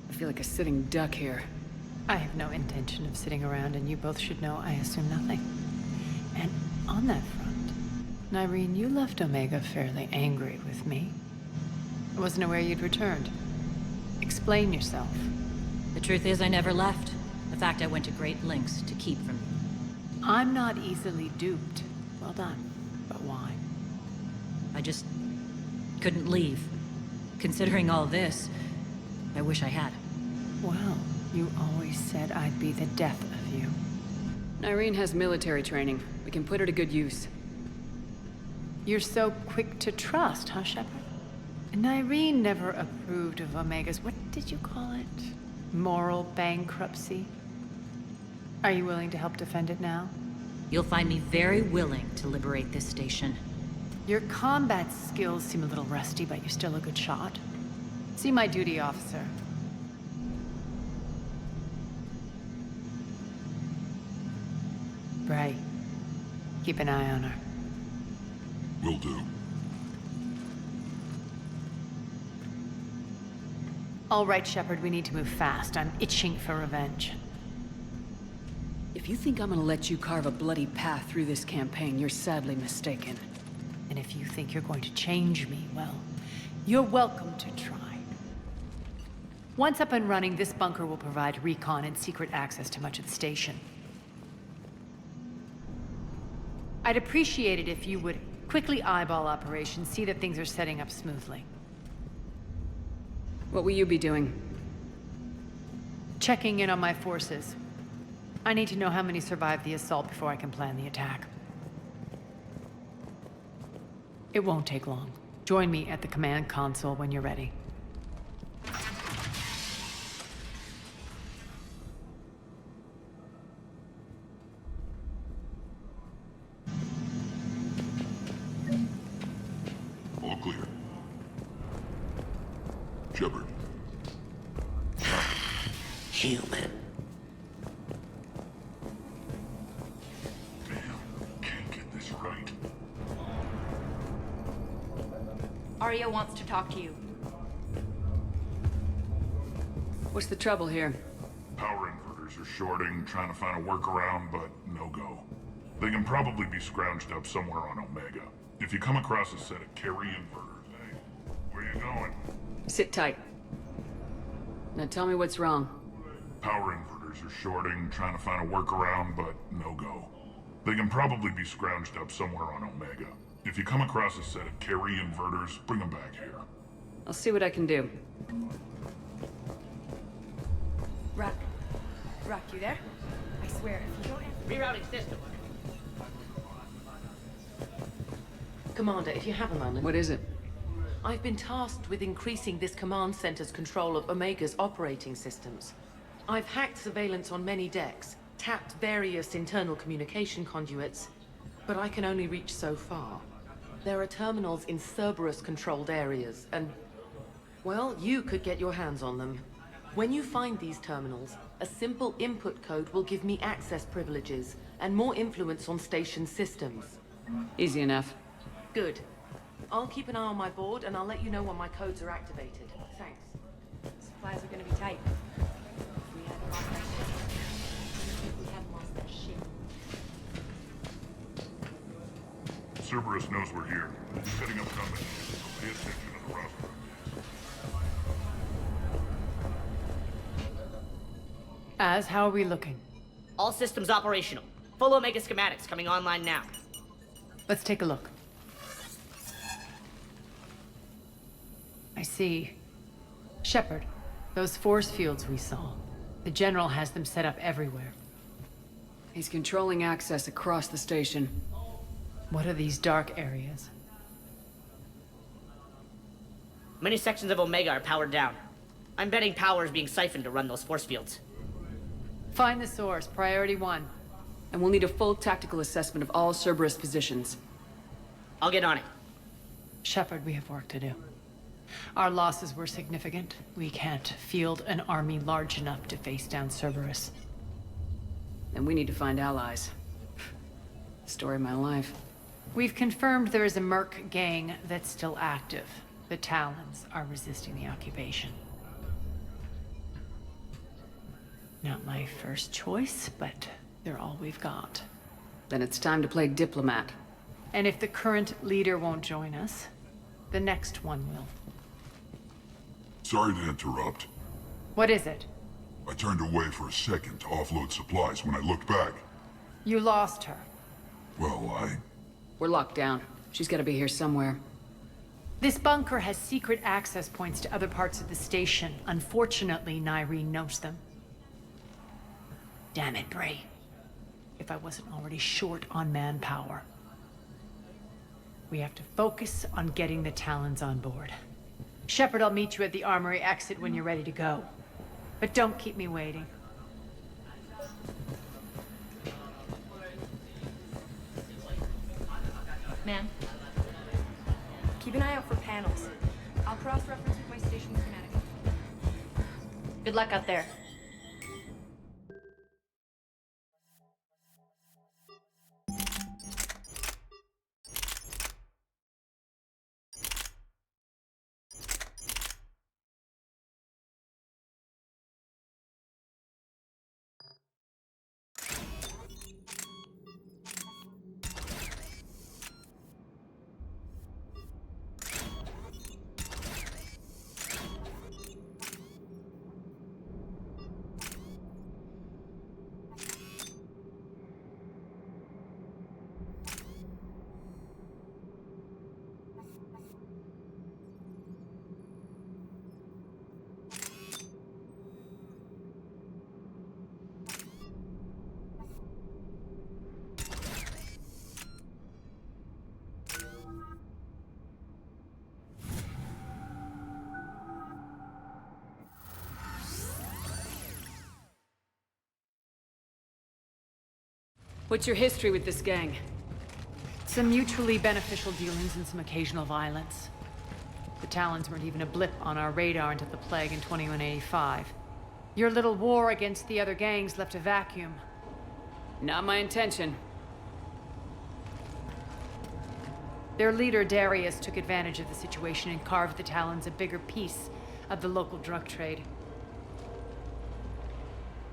I feel like a sitting duck here. I have no intention of sitting around, and you both should know I assume nothing. And on that front, Nyreen, you left Omega fairly angry with me. I wasn't aware you'd returned. Explain yourself. The truth is, I never left. In fact, I went to great lengths to keep from you. I'm not easily duped. Well done. But why? I just couldn't leave. Considering all this, I wish I had. Well, you always said I'd be the death of you. Nyreen has military training. We can put her to good use. You're so quick to trust, huh, Shepard? Nyreen never approved of Omega's, what did you call it? Moral bankruptcy? Are you willing to help defend it now? You'll find me very willing to liberate this station. Your combat skills seem a little rusty, but you're still a good shot. See my duty officer. Bray, keep an eye on her. Will do. All right, Shepard, we need to move fast. I'm itching for revenge. If you think I'm gonna let you carve a bloody path through this campaign, you're sadly mistaken. And if you think you're going to change me, well, you're welcome to try. Once up and running, this bunker will provide recon and secret access to much of the station. I'd appreciate it if you would quickly eyeball operations, see that things are setting up smoothly. What will you be doing? Checking in on my forces. I need to know how many survived the assault before I can plan the attack. It won't take long. Join me at the command console when you're ready. All clear. Shepard. Human. Can't get this right. Arya wants to talk to you. What's the trouble here? Power inverters are shorting, trying to find a workaround, but no go. They can probably be scrounged up somewhere on Omega. If you come across a set of carry inverters, hey, where you going? Sit tight. Now tell me what's wrong. Power inverters are shorting, trying to find a workaround, but no go. They can probably be scrounged up somewhere on Omega. If you come across a set of carry inverters, bring them back here. I'll see what I can do. Rock, you there? I swear, if you don't answer... Rerouting system. Commander, if you have a moment. What is it? I've been tasked with increasing this command center's control of Omega's operating systems. I've hacked surveillance on many decks, tapped various internal communication conduits, but I can only reach so far. There are terminals in Cerberus-controlled areas, and... well, you could get your hands on them. When you find these terminals, a simple input code will give me access privileges and more influence on station systems. Easy enough. Good. I'll keep an eye on my board, and I'll let you know when my codes are activated. Thanks. Supplies are gonna be tight. If we hadn't lost that shit. We hadn't lost that shit. Cerberus knows we're here. Setting up combat, so pay attention to the roster. Az, how are we looking? All systems operational. Full Omega schematics coming online now. Let's take a look. I see. Shepard, those force fields we saw. The General has them set up everywhere. He's controlling access across the station. What are these dark areas? Many sections of Omega are powered down. I'm betting power is being siphoned to run those force fields. Find the source, priority 1. And we'll need a full tactical assessment of all Cerberus positions. I'll get on it. Shepard, we have work to do. Our losses were significant. We can't field an army large enough to face down Cerberus. And we need to find allies. Story of my life. We've confirmed there is a Merc gang that's still active. The Talons are resisting the occupation. Not my first choice, but they're all we've got. Then it's time to play diplomat. And if the current leader won't join us, the next one will. Sorry to interrupt. What is it? I turned away for a second to offload supplies. When I looked back, You lost her. well, We're locked down. She's gotta be here somewhere. This bunker has secret access points to other parts of the station. Unfortunately, Nyreen knows them. Damn it, Bray. If I wasn't already short on manpower. We have to focus on getting the Talons on board. Shepard, I'll meet you at the armory exit when you're ready to go. But don't keep me waiting. Ma'am, keep an eye out for panels. I'll cross-reference with my station schematic. Good luck out there. What's your history with this gang? Some mutually beneficial dealings and some occasional violence. The Talons weren't even a blip on our radar until the Plague in 2185. Your little war against the other gangs left a vacuum. Not my intention. Their leader, Darius, took advantage of the situation and carved the Talons a bigger piece of the local drug trade.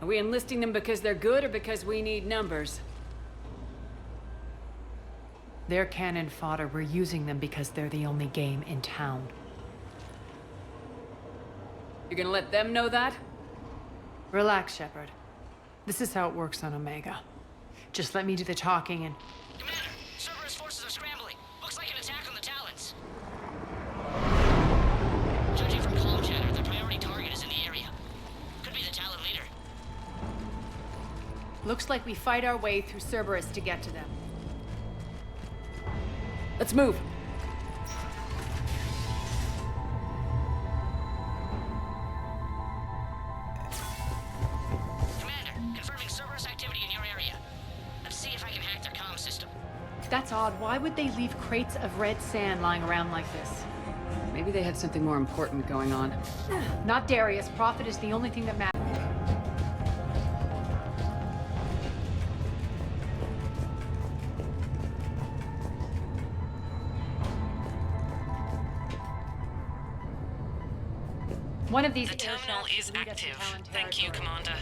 Are we enlisting them because they're good or because we need numbers? They're cannon fodder. We're using them because they're the only game in town. You're gonna let them know that? Relax, Shepard. This is how it works on Omega. Just let me do the talking and... Commander, Cerberus forces are scrambling. Looks like an attack on the Talons. Judging from comm chatter, the priority target is in the area. Could be the Talon leader. Looks like we fight our way through Cerberus to get to them. Let's move. That's odd. Why would they leave crates of red sand lying around like this? Maybe they had something more important going on. Not Darius. Profit is the only thing that matters. One of these The terminal is active. Thank you, Commander.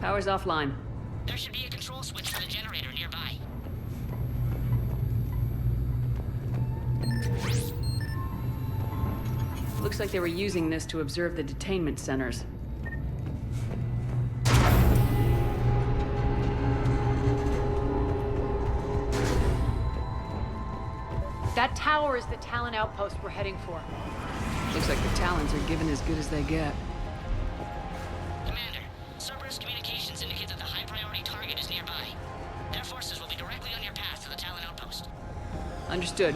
Power's offline. There should be a control switch for the generator nearby. Looks like they were using this to observe the detainment centers. That tower is the Talon outpost we're heading for. Looks like the Talons are given as good as they get. Commander, Cerberus communications indicate that the high-priority target is nearby. Their forces will be directly on your path to the Talon outpost. Understood.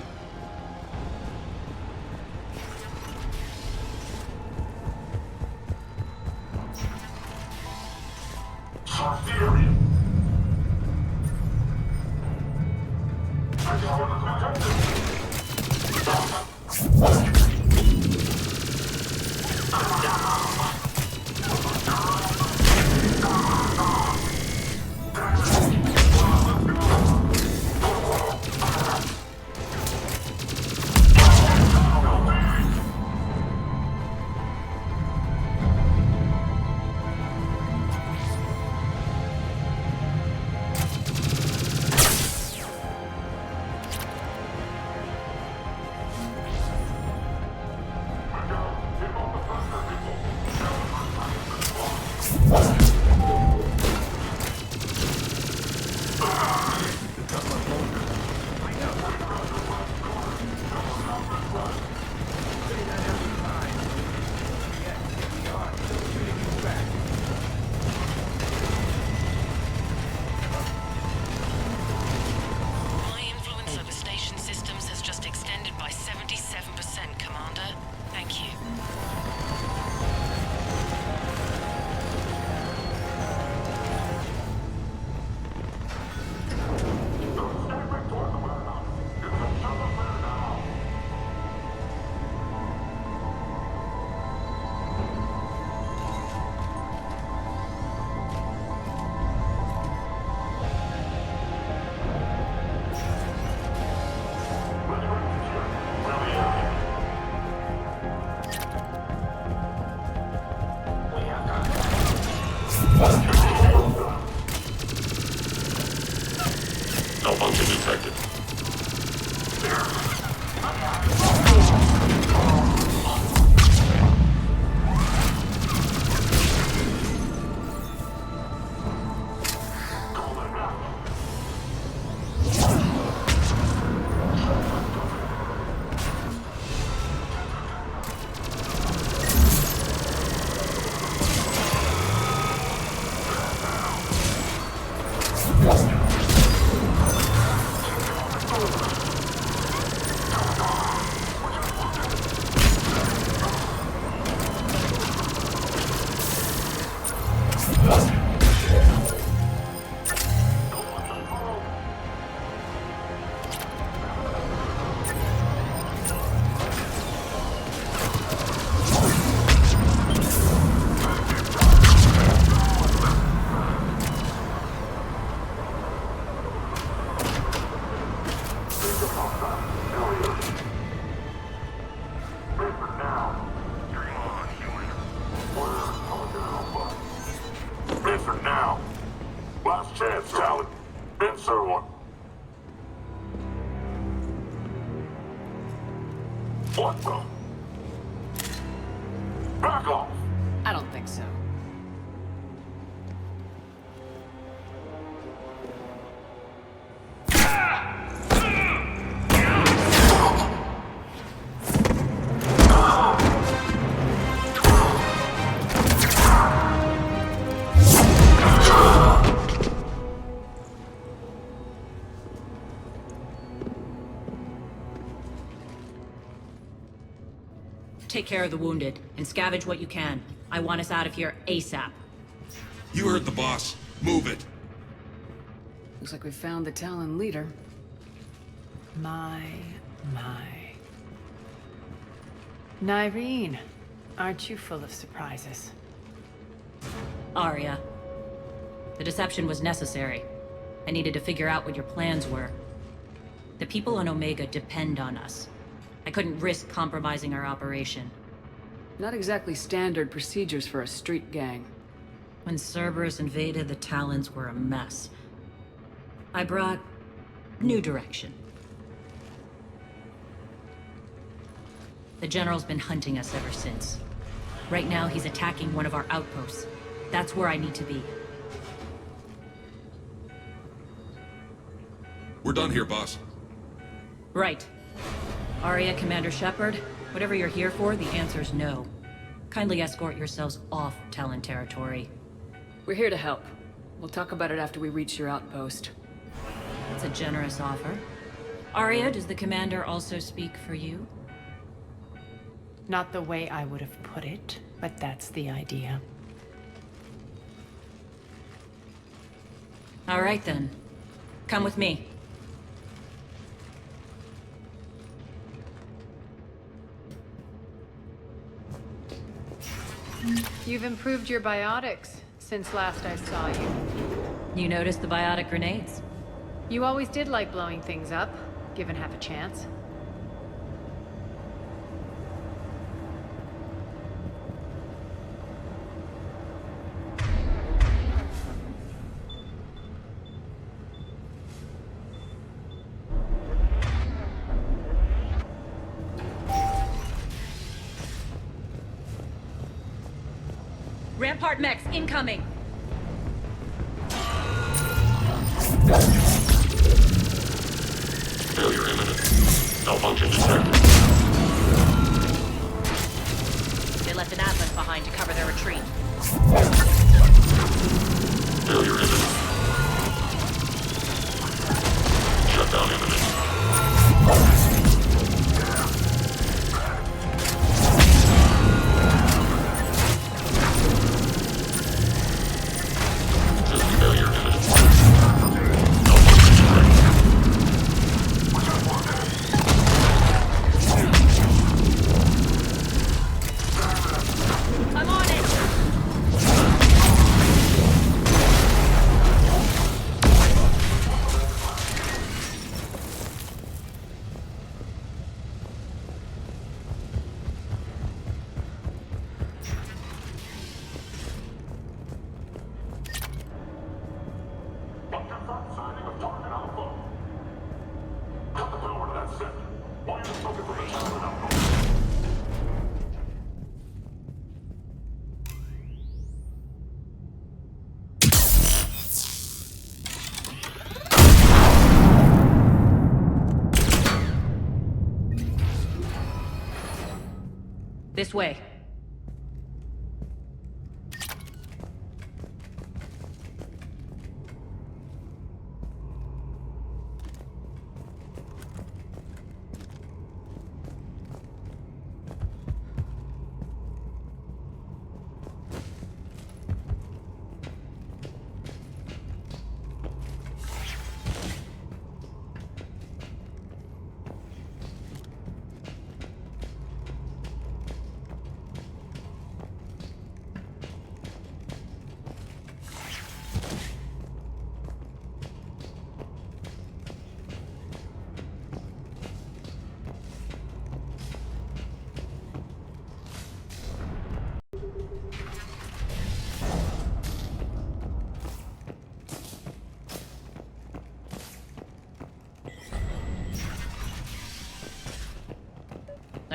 Sir One. What the? Back off! I don't think so. Take care of the wounded, and scavenge what you can. I want us out of here ASAP. You heard the boss. Move it. Looks like we found the Talon leader. My. Nyreen, aren't you full of surprises? Arya. The deception was necessary. I needed to figure out what your plans were. The people on Omega depend on us. I couldn't risk compromising our operation. Not exactly standard procedures for a street gang. When Cerberus invaded, the Talons were a mess. I brought new direction. The General's been hunting us ever since. Right now, he's attacking one of our outposts. That's where I need to be. We're done here, boss. Right. Arya, Commander Shepard, whatever you're here for, the answer's no. Kindly escort yourselves off Talon territory. We're here to help. We'll talk about it after we reach your outpost. It's a generous offer. Arya, does the Commander also speak for you? Not the way I would have put it, but that's the idea. All right then. Come with me. You've improved your biotics since last I saw you. You noticed the biotic grenades? You always did like blowing things up, given half a chance. Rampart mechs incoming! Failure imminent. Malfunction detected. They left an Atlas behind to cover their retreat. Failure imminent. Shutdown imminent. This way.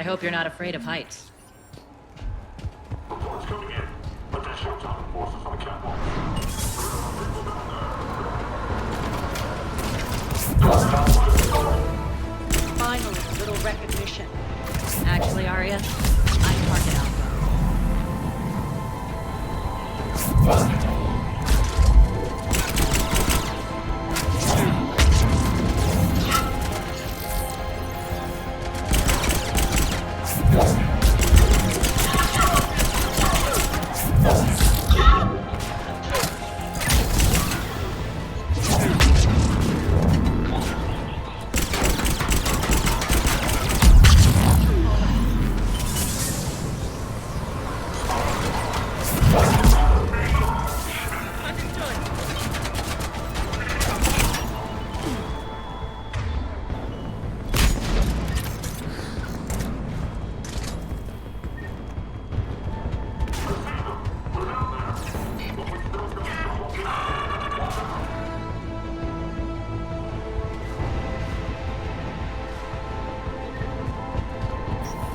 I hope you're not afraid of heights. Reports coming in. Additional Talon forces on the catwalk. Finally, a little recognition. Actually, Arya, I'm target alpha.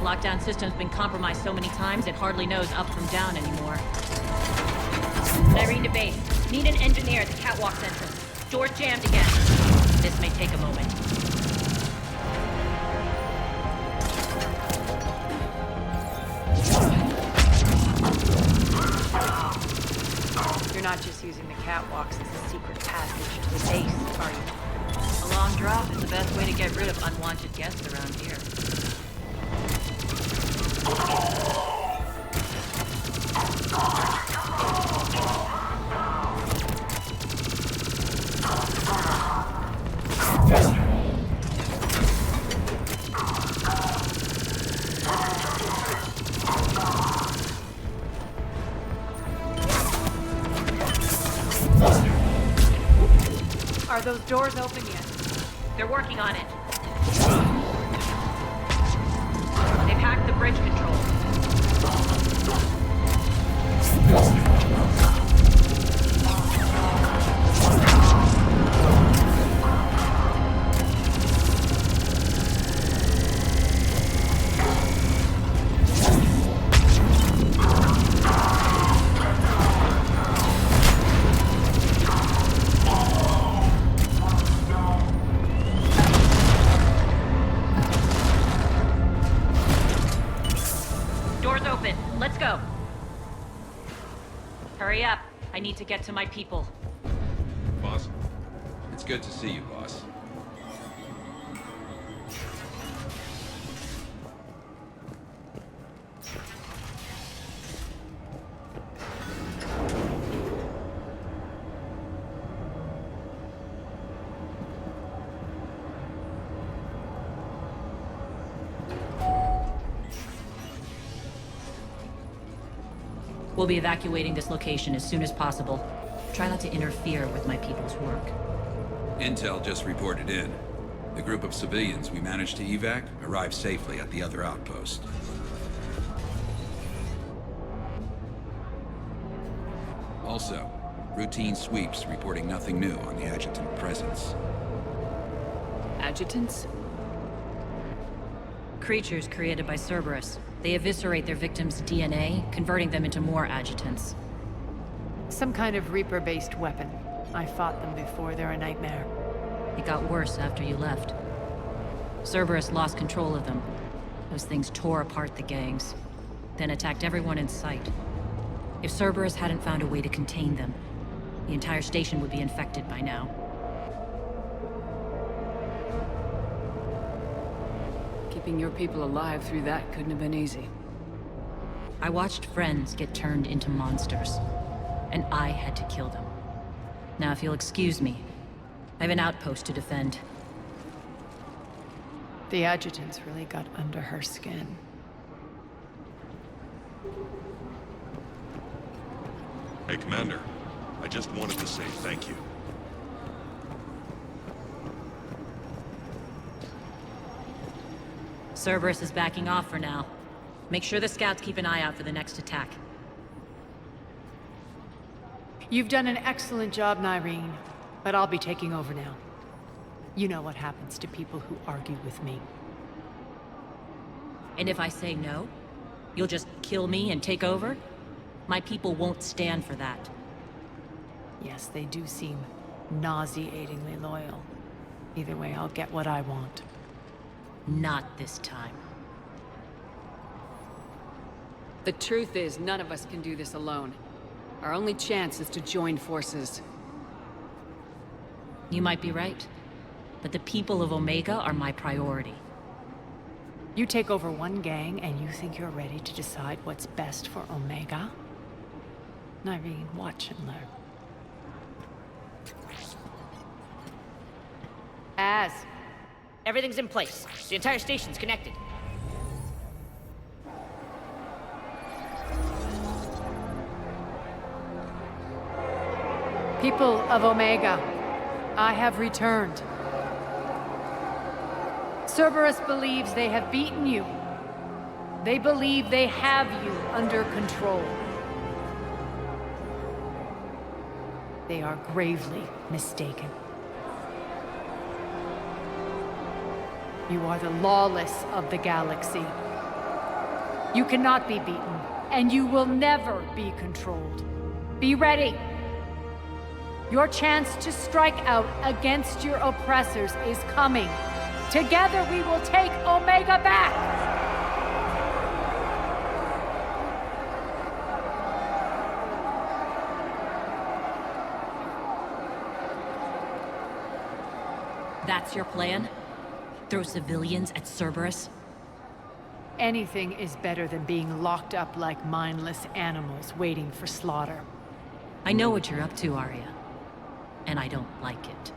Lockdown system's been compromised so many times it hardly knows up from down anymore. Irene to base. Need an engineer at the catwalk's entrance. Door's jammed again. This may take a moment. You're not just using the catwalks as a secret passage to the base, are you? A long drop is the best way to get rid of unwanted guests around here. Are those doors open yet? They're working on it. They've hacked the bridge control. Let's go. Hurry up. I need to get to my people. Boss, it's good to see you, boss. We'll be evacuating this location as soon as possible. Try not to interfere with my people's work. Intel just reported in. The group of civilians we managed to evac arrived safely at the other outpost. Also, routine sweeps reporting nothing new on the adjutant presence. Adjutants? Creatures created by Cerberus. They eviscerate their victims' DNA, converting them into more adjutants. Some kind of Reaper-based weapon. I fought them before, they're a nightmare. It got worse after you left. Cerberus lost control of them. Those things tore apart the gangs, then attacked everyone in sight. If Cerberus hadn't found a way to contain them, the entire station would be infected by now. Keeping your people alive through that couldn't have been easy. I watched friends get turned into monsters, and I had to kill them. Now, if you'll excuse me, I have an outpost to defend. The adjutants really got under her skin. Hey, Commander. I just wanted to say thank you. Cerberus is backing off for now. Make sure the scouts keep an eye out for the next attack. You've done an excellent job, Nyreen, but I'll be taking over now. You know what happens to people who argue with me. And if I say no, you'll just kill me and take over? My people won't stand for that. Yes, they do seem nauseatingly loyal. Either way, I'll get what I want. Not this time. The truth is, none of us can do this alone. Our only chance is to join forces. You might be right, but the people of Omega are my priority. You take over one gang and you think you're ready to decide what's best for Omega? Nyreen, watch and learn. Everything's in place. The entire station's connected. People of Omega, I have returned. Cerberus believes they have beaten you. They believe they have you under control. They are gravely mistaken. You are the lawless of the galaxy. You cannot be beaten, and you will never be controlled. Be ready. Your chance to strike out against your oppressors is coming. Together we will take Omega back! That's your plan? Throw civilians at Cerberus? Anything is better than being locked up like mindless animals waiting for slaughter. I know what you're up to, Arya. And I don't like it.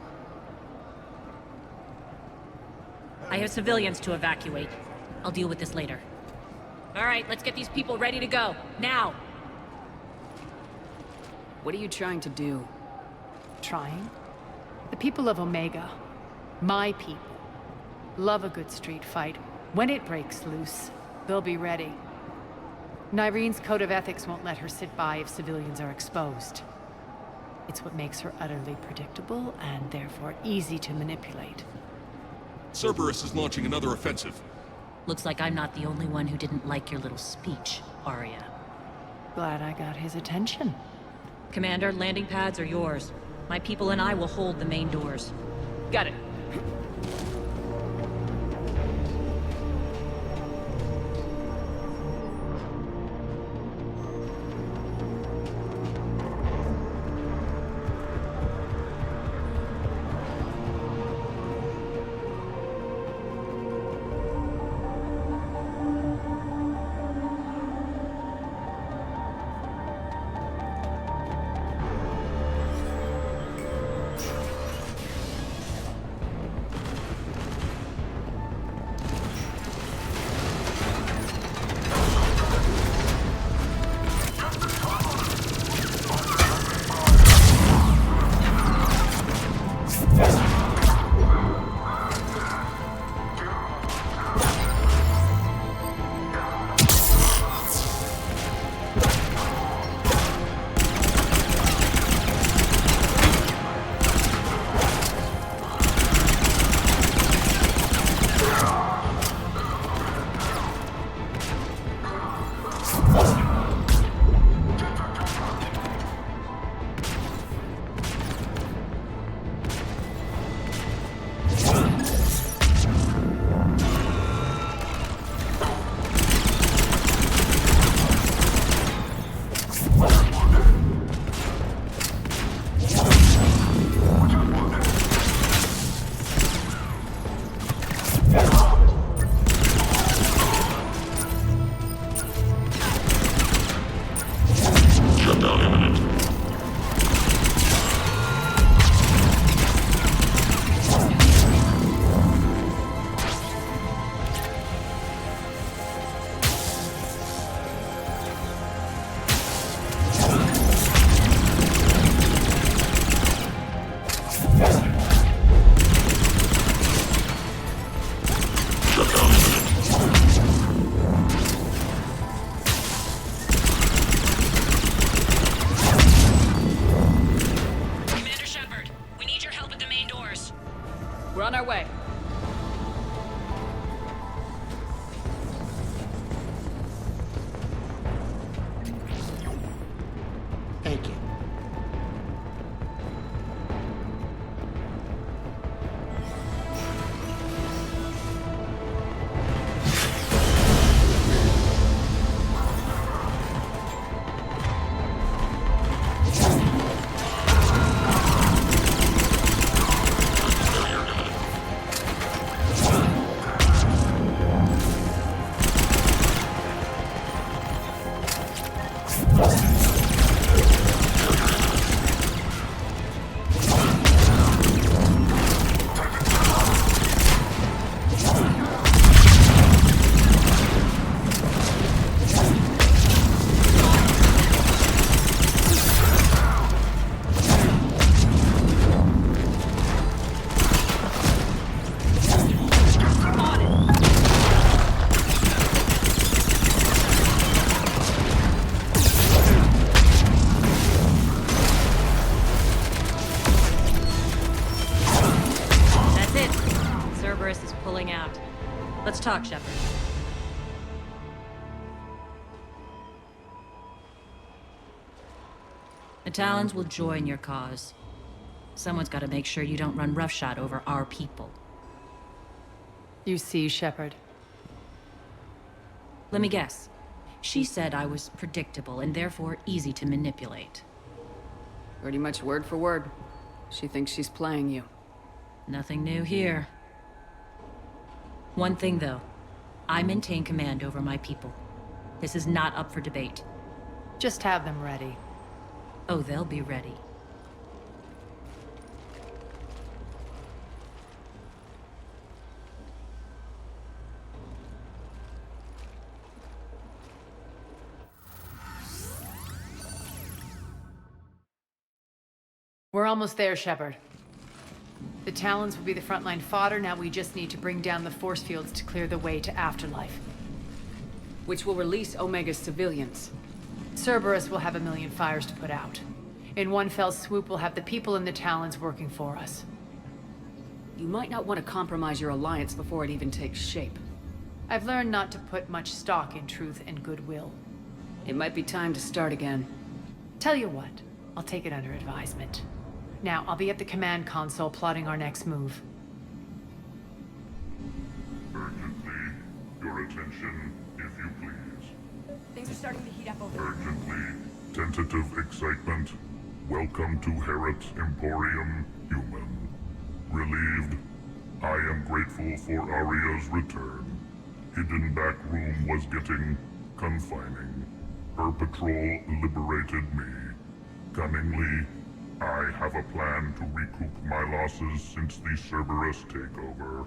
I have civilians to evacuate. I'll deal with this later. All right, let's get these people ready to go. Now! What are you trying to do? Trying? The people of Omega, my people, love a good street fight. When it breaks loose, they'll be ready. Nyreen's code of ethics won't let her sit by if civilians are exposed. It's what makes her utterly predictable and therefore easy to manipulate. Cerberus is launching another offensive. Looks like I'm not the only one who didn't like your little speech, Arya. Glad I got his attention. Commander, landing pads are yours. My people and I will hold the main doors. Got it. Let's talk, Shepard. The Talons will join your cause. Someone's got to make sure you don't run roughshod over our people. You see, Shepard. Let me guess. She said I was predictable and therefore easy to manipulate. Pretty much word for word. She thinks she's playing you. Nothing new here. One thing, though. I maintain command over my people. This is not up for debate. Just have them ready. Oh, they'll be ready. We're almost there, Shepard. The Talons will be the frontline fodder. Now we just need to bring down the force fields to clear the way to Afterlife. Which will release Omega's civilians. Cerberus will have a million fires to put out. In one fell swoop, we'll have the people in the Talons working for us. You might not want to compromise your alliance before it even takes shape. I've learned not to put much stock in truth and goodwill. It might be time to start again. Tell you what, I'll take it under advisement. Now, I'll be at the command console plotting our next move. Urgently, your attention, if you please. Things are starting to heat up over there. Urgently, tentative excitement. Welcome to Herod Emporium, human. Relieved, I am grateful for Aria's return. Hidden back room was getting confining. Her patrol liberated me. Cunningly, I have a plan to recoup my losses since the Cerberus takeover.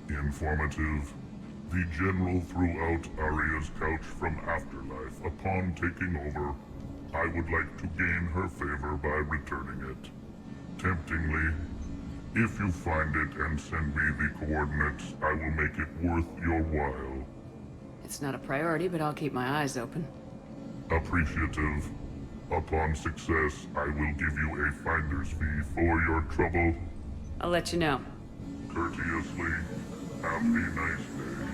Informative. The General threw out Aria's couch from Afterlife upon taking over. I would like to gain her favor by returning it. Temptingly, if you find it and send me the coordinates, I will make it worth your while. It's not a priority, but I'll keep my eyes open. Appreciative. Upon success, I will give you a finder's fee for your trouble. I'll let you know. Courteously, have a nice day.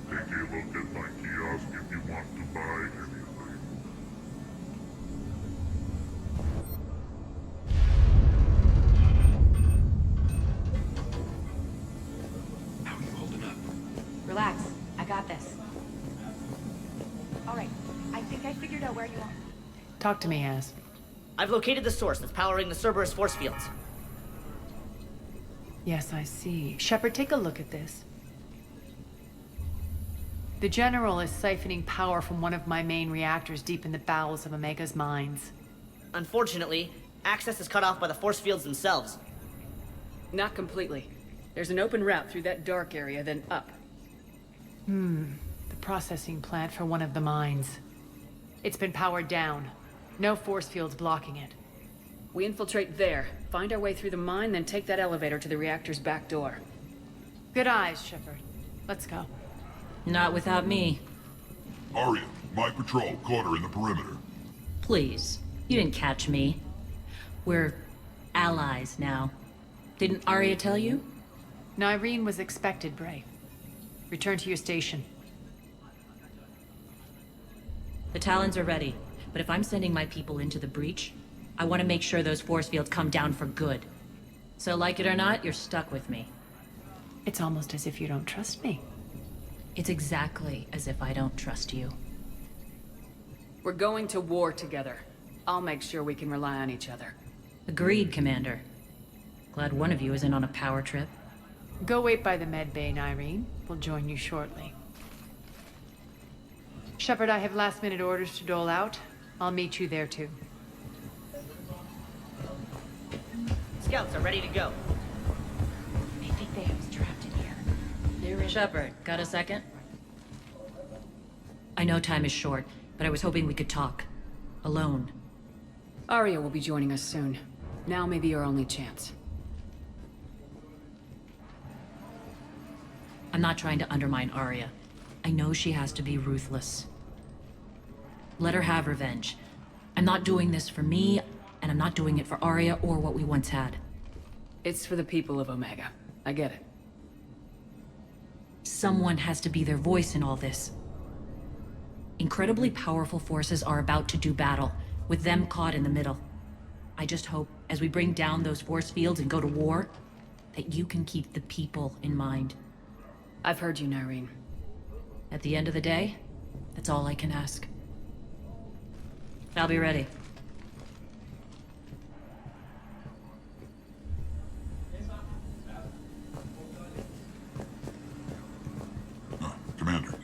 Take a look at my kiosk if you want to buy anything. How are you holding up? Relax. I got this. Alright. I think I figured out where you are. Talk to me, Az. I've located the source that's powering the Cerberus force fields. Yes, I see. Shepard, take a look at this. The General is siphoning power from one of my main reactors deep in the bowels of Omega's mines. Unfortunately, access is cut off by the force fields themselves. Not completely. There's an open route through that dark area, then up. The processing plant for one of the mines. It's been powered down. No force fields blocking it. We infiltrate there, find our way through the mine, then take that elevator to the reactor's back door. Good eyes, Shepard. Let's go. Not without me. Aria, my patrol, quarter in the perimeter. Please. You didn't catch me. We're allies now. Didn't Aria tell you? Nyreen was expected, Bray. Return to your station. The Talons are ready, but if I'm sending my people into the breach, I want to make sure those force fields come down for good. So like it or not, you're stuck with me. It's almost as if you don't trust me. It's exactly as if I don't trust you. We're going to war together. I'll make sure we can rely on each other. Agreed, Commander. Glad one of you isn't on a power trip. Go wait by the med bay, Nyreen. We'll join you shortly. Shepard, I have last-minute orders to dole out. I'll meet you there, too. Scouts are ready to go. I think they have us trapped in here. They're in. Shepard, got a second? I know time is short, but I was hoping we could talk. Alone. Aria will be joining us soon. Now may be your only chance. I'm not trying to undermine Aria. I know she has to be ruthless. Let her have revenge. I'm not doing this for me, and I'm not doing it for Aria or what we once had. It's for the people of Omega. I get it. Someone has to be their voice in all this. Incredibly powerful forces are about to do battle, with them caught in the middle. I just hope, as we bring down those force fields and go to war, that you can keep the people in mind. I've heard you, Nyreen. At the end of the day, that's all I can ask. I'll be ready. Commander.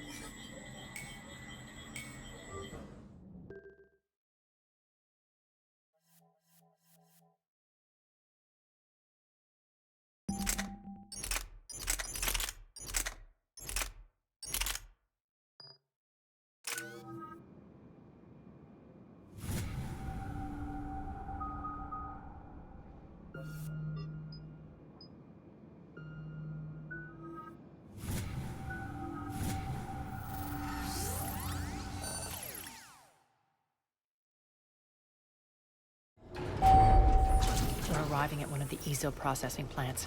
We're arriving at one of the ESO processing plants.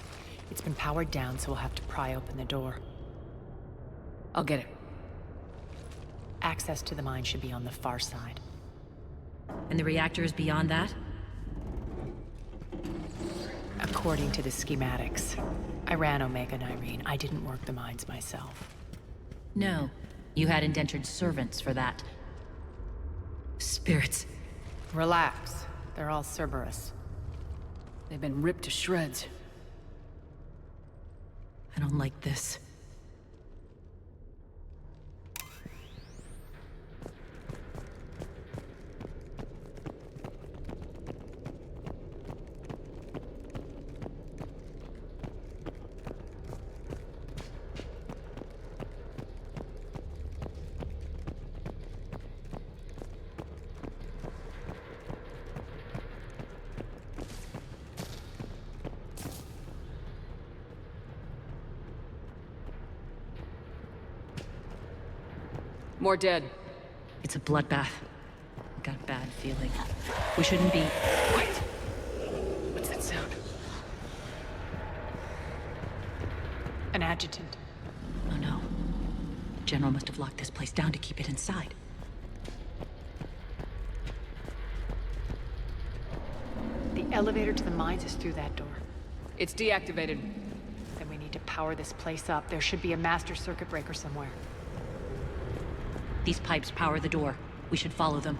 It's been powered down, so we'll have to pry open the door. I'll get it. Access to the mine should be on the far side. And the reactor is beyond that? According to the schematics. I ran Omega, Nyreen. I didn't work the mines myself. No. You had indentured servants for that. Spirits. Relax. They're all Cerberus. They've been ripped to shreds. I don't like this. More dead. It's a bloodbath. Got a bad feeling. We shouldn't be... Wait. What's that sound? An adjutant. Oh no. The General must have locked this place down to keep it inside. The elevator to the mines is through that door. It's deactivated. Then we need to power this place up. There should be a master circuit breaker somewhere. These pipes power the door. We should follow them.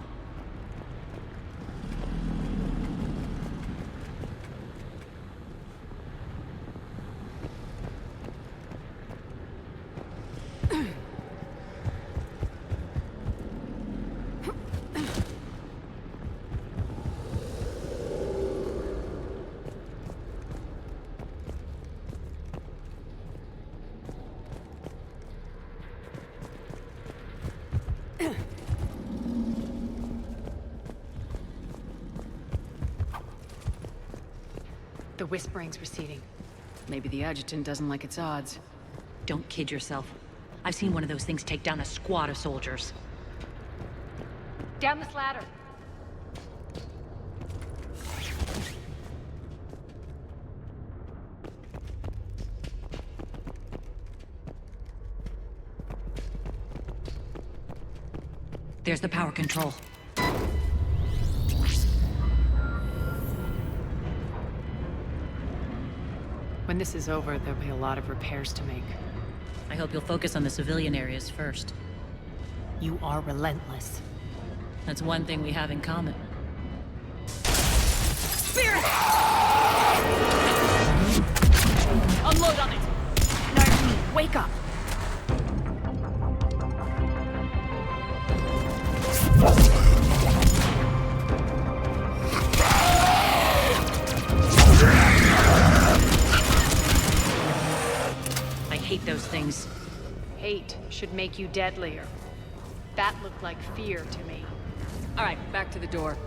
The whispering's receding. Maybe the adjutant doesn't like its odds. Don't kid yourself. I've seen one of those things take down a squad of soldiers. Down this ladder. There's the power control. When this is over, there'll be a lot of repairs to make. I hope you'll focus on the civilian areas first. You are relentless. That's one thing we have in common. Spirit! Unload on it! Nyreen, wake up! I hate those things. Hate should make you deadlier. That looked like fear to me. All right, back to the door.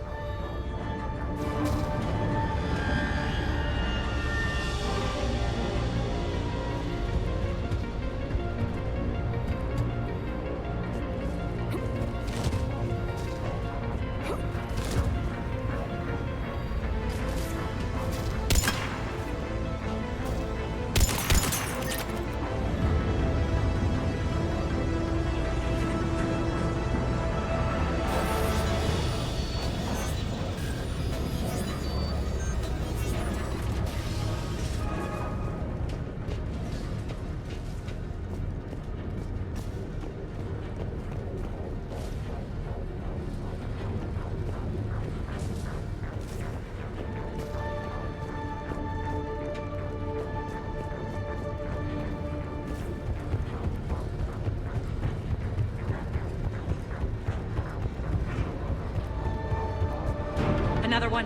another one.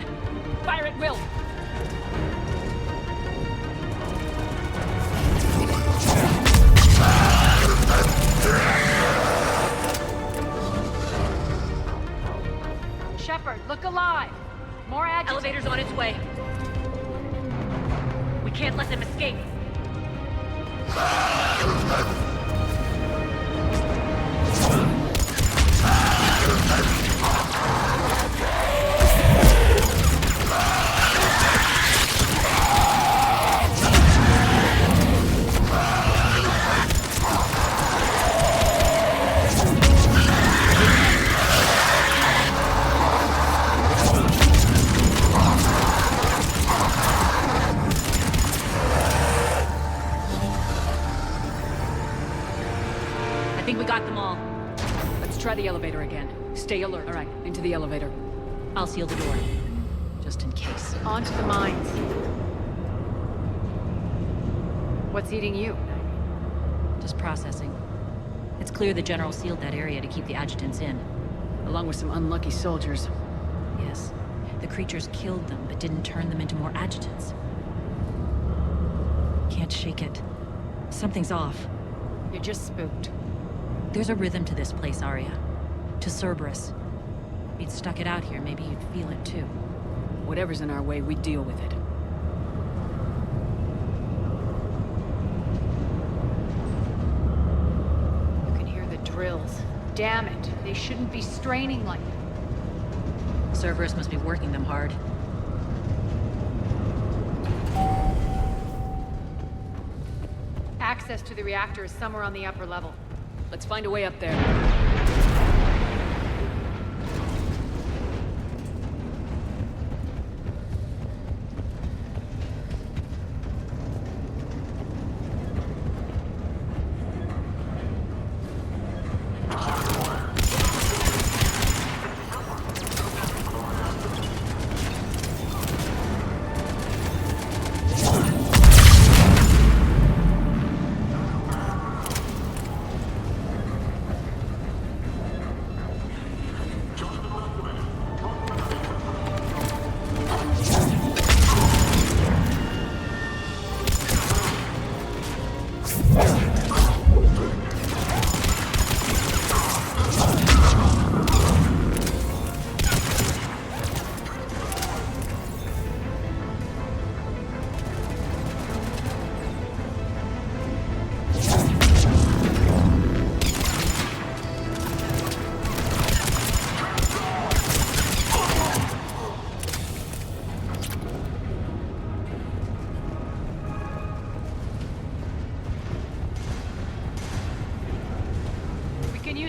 Fire at will! Shepard, look alive! More agitated. Elevator's on its way. We can't let them escape. I think we got them all. Let's try the elevator again. Stay alert. All right, into the elevator. I'll seal the door. Just in case. On to the mines. What's eating you? Just processing. It's clear the General sealed that area to keep the adjutants in. Along with some unlucky soldiers. Yes. The creatures killed them, but didn't turn them into more adjutants. Can't shake it. Something's off. You're just spooked. There's a rhythm to this place, Arya. To Cerberus. If you'd stuck it out here, maybe you'd feel it too. Whatever's in our way, we deal with it. You can hear the drills. Damn it. They shouldn't be straining like that. Cerberus must be working them hard. Access to the reactor is somewhere on the upper level. Let's find a way up there.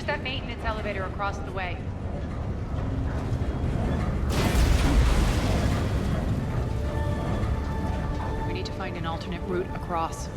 That maintenance elevator across the way. We need to find an alternate route across.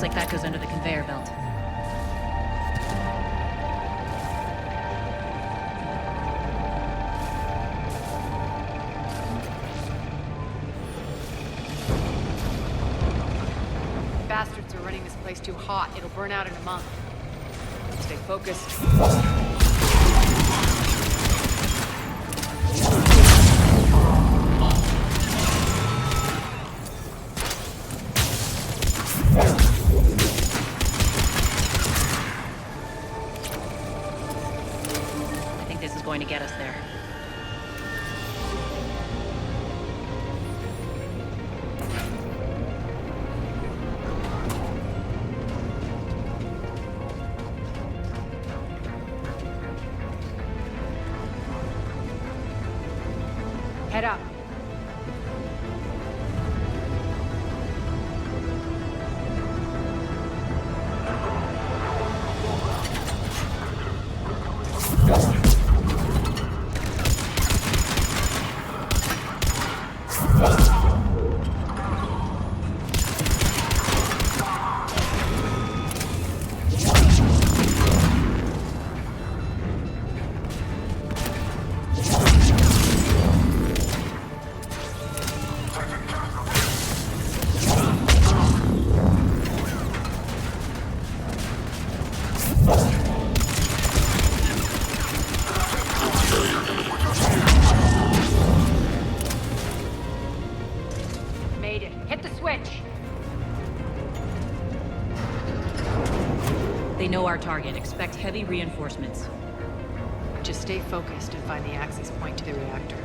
Like that goes under the conveyor belt. Bastards are running this place too hot. It'll burn out in a month. Stay focused. Going to get us there. Head up. our target. Expect heavy reinforcements. Just stay focused and find the access point to the reactor.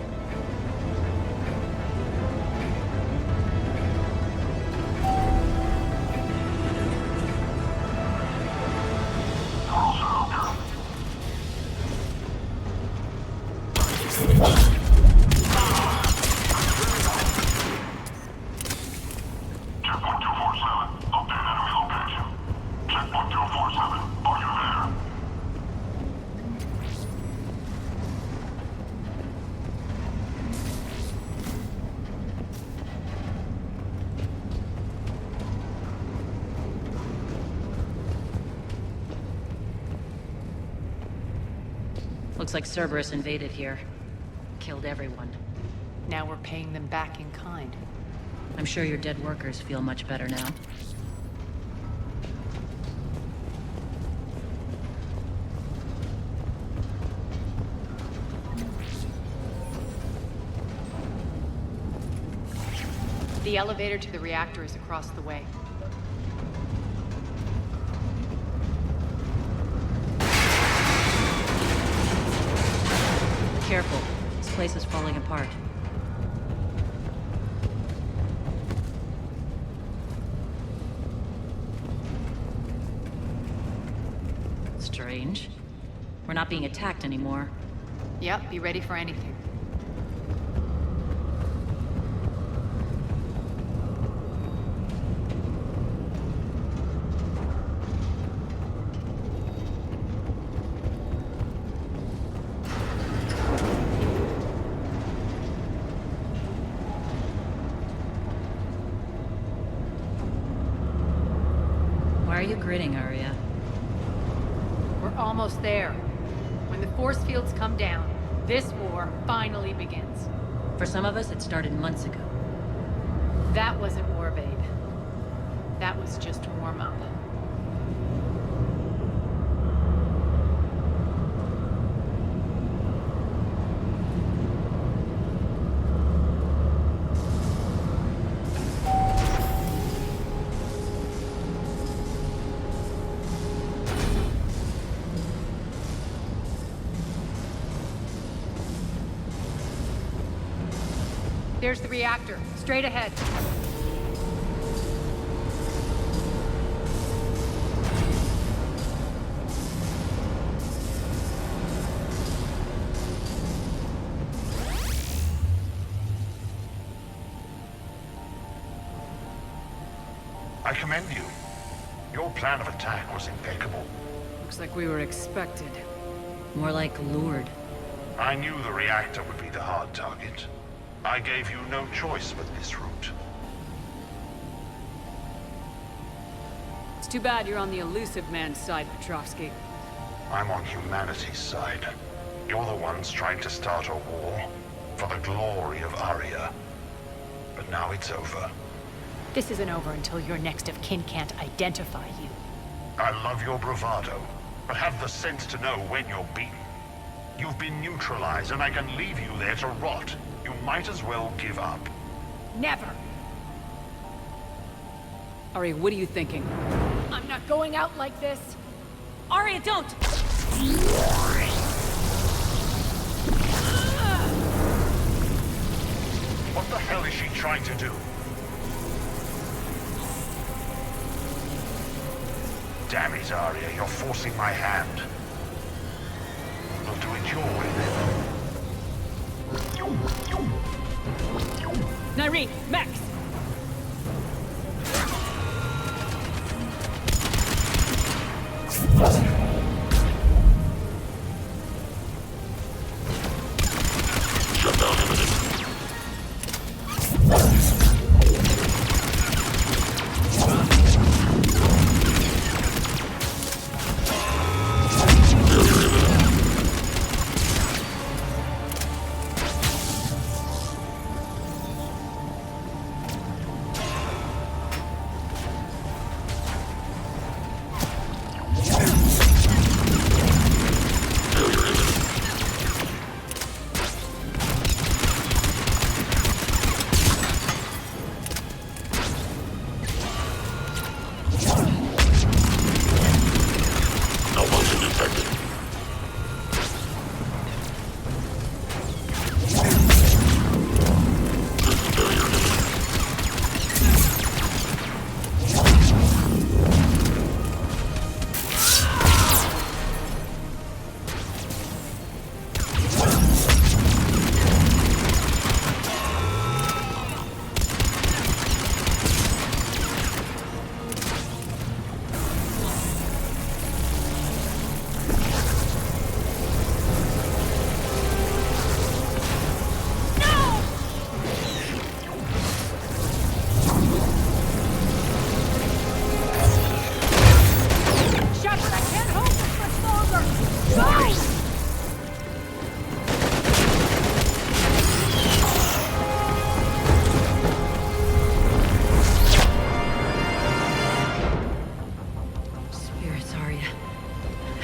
Looks like Cerberus invaded here. Killed everyone. Now we're paying them back in kind. I'm sure your dead workers feel much better now. The elevator to the reactor is across the way. Careful. This place is falling apart. Strange. We're not being attacked anymore. Yep, be ready for anything. Why are you grinning, Arya? We're almost there. When the force fields come down, this war finally begins. For some of us, it started months ago. That wasn't war, babe. That was just warm-up. There's the reactor, straight ahead. I commend you. Your plan of attack was impeccable. Looks like we were expected. More like lured. I knew the reactor would be the hard target. I gave you no choice but this route. It's too bad you're on the elusive man's side, Petrovsky. I'm on humanity's side. You're the ones trying to start a war for the glory of Arya. But now it's over. This isn't over until your next of kin can't identify you. I love your bravado, but have the sense to know when you're beaten. You've been neutralized, and I can leave you there to rot. You might as well give up. Never! Arya, what are you thinking? I'm not going out like this! Arya, don't! What the hell is she trying to do? Damn it, Arya, you're forcing my hand. We'll do it your way then. Nyreen, Max! Shutdown imminent.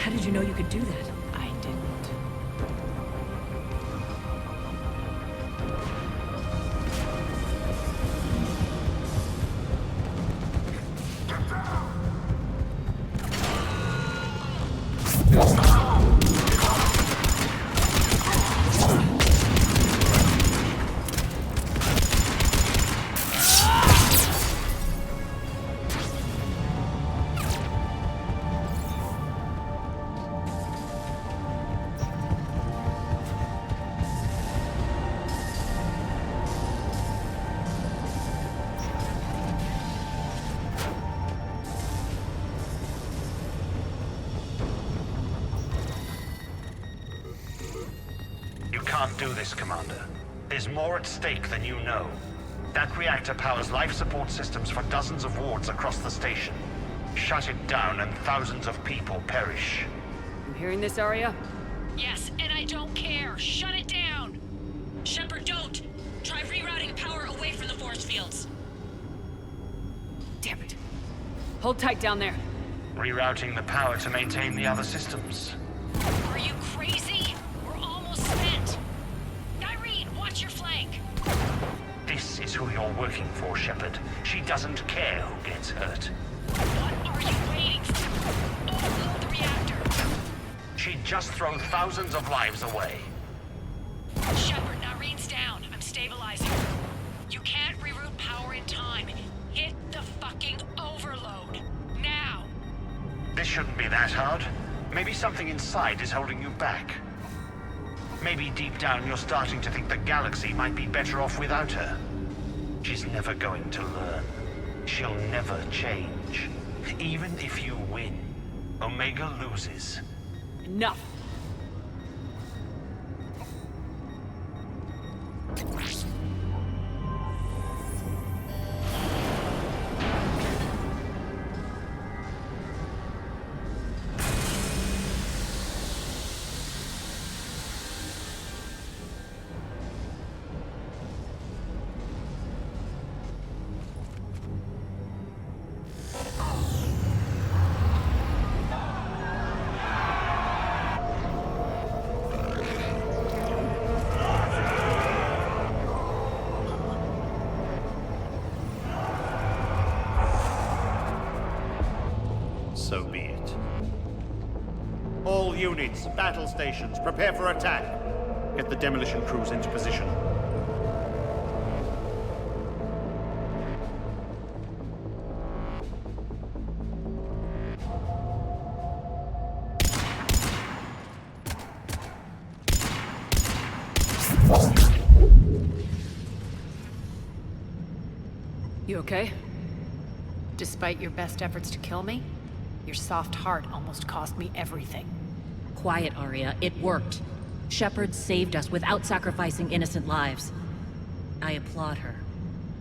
How did you know you could do that? I didn't. You can't do this, Commander. There's more at stake than you know. That reactor powers life support systems for dozens of wards across the station. Shut it down and thousands of people perish. You hearing this, Arya? Yes, and I don't care. Shut it down! Shepard, don't! Try rerouting power away from the force fields. Damn it. Hold tight down there. Rerouting the power to maintain the other systems. Are you crazy? We're almost spent. Nyreen, watch your flank. This is who you're working for, Shepard. She doesn't care who gets hurt. What are you waiting for? Overload the reactor. She'd just throw thousands of lives away. Shepard, Nyreen's down. I'm stabilizing. You can't reroute power in time. Hit the fucking overload. Now! This shouldn't be that hard. Maybe something inside is holding you back. Maybe deep down you're starting to think the galaxy might be better off without her. She's never going to learn. She'll never change. Even if you win, Omega loses. Enough. So be it. All units, battle stations, prepare for attack. Get the demolition crews into position. You okay? Despite your best efforts to kill me, your soft heart almost cost me everything. Quiet, Arya. It worked. Shepard saved us without sacrificing innocent lives. I applaud her.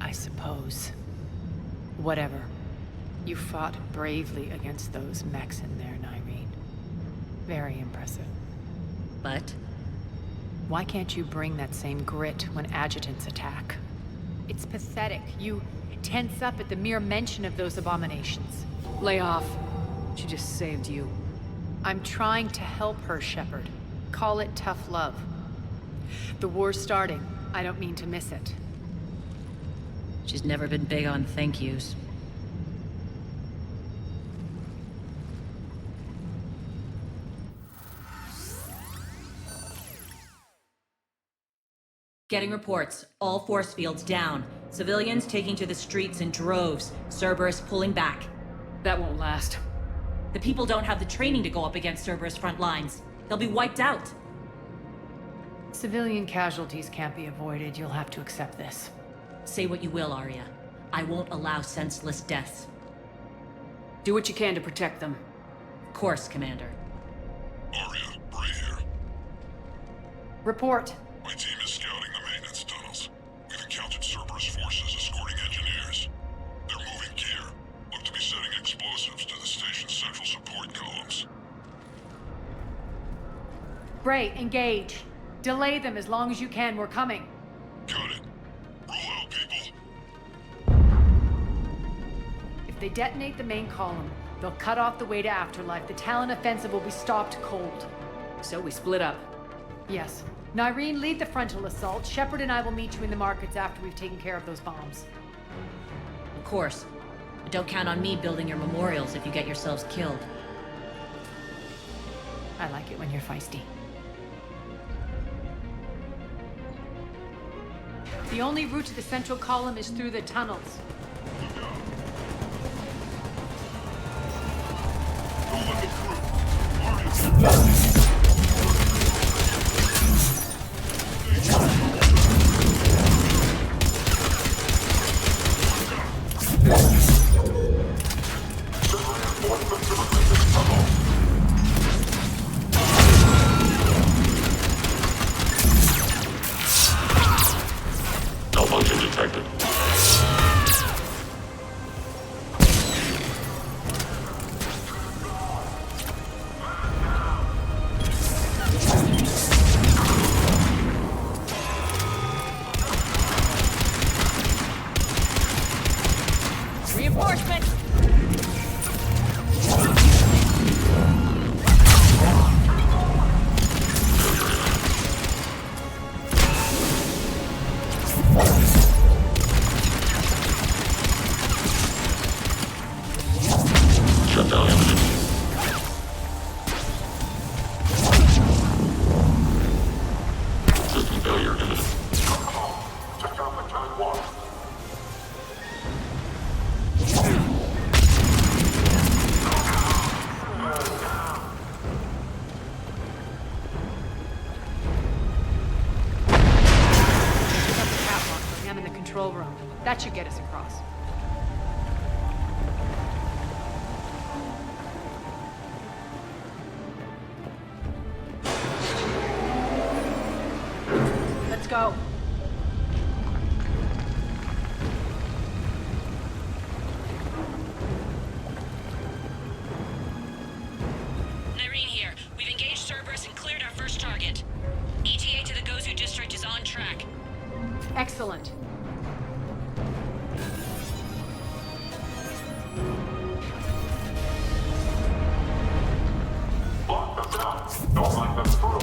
I suppose. Whatever. You fought bravely against those mechs in there, Nyreen. Very impressive. But? Why can't you bring that same grit when adjutants attack? It's pathetic. You tense up at the mere mention of those abominations. Lay off. She just saved you. I'm trying to help her, Shepard. Call it tough love. The war's starting. I don't mean to miss it. She's never been big on thank yous. Getting reports. All force fields down. Civilians taking to the streets in droves. Cerberus pulling back. That won't last. The people don't have the training to go up against Cerberus front lines. They'll be wiped out. Civilian casualties can't be avoided. You'll have to accept this. Say what you will, Arya. I won't allow senseless deaths. Do what you can to protect them. Of course, Commander. Arya, Bray here. Report. My team is scouting the maintenance tunnels. We've encountered Cerberus forces escorting engineers. They're moving gear. Look to be setting explosives to the station's central support columns. Bray, engage. Delay them as long as you can. We're coming. Got it. Roll out, people. If they detonate the main column, They'll cut off the way to Afterlife. The Talon offensive will be stopped cold. So we split up. Yes. Nyreen, lead the frontal assault. Shepard and I will meet you in the markets after we've taken care of those bombs. Of course. But don't count on me building your memorials if you get yourselves killed. I like it when you're feisty. The only route to the central column is through the tunnels. Malfunction detected. Reinforcements! Shutdown imminent. System failure imminent. Check out Lieutenant Watt. I'm in the control room. That should get us across. Let's go. Nyreen here. We've engaged Cerberus and cleared our first target. ETA to the Gozu district is on track. Excellent. Block them down. Don't let them through.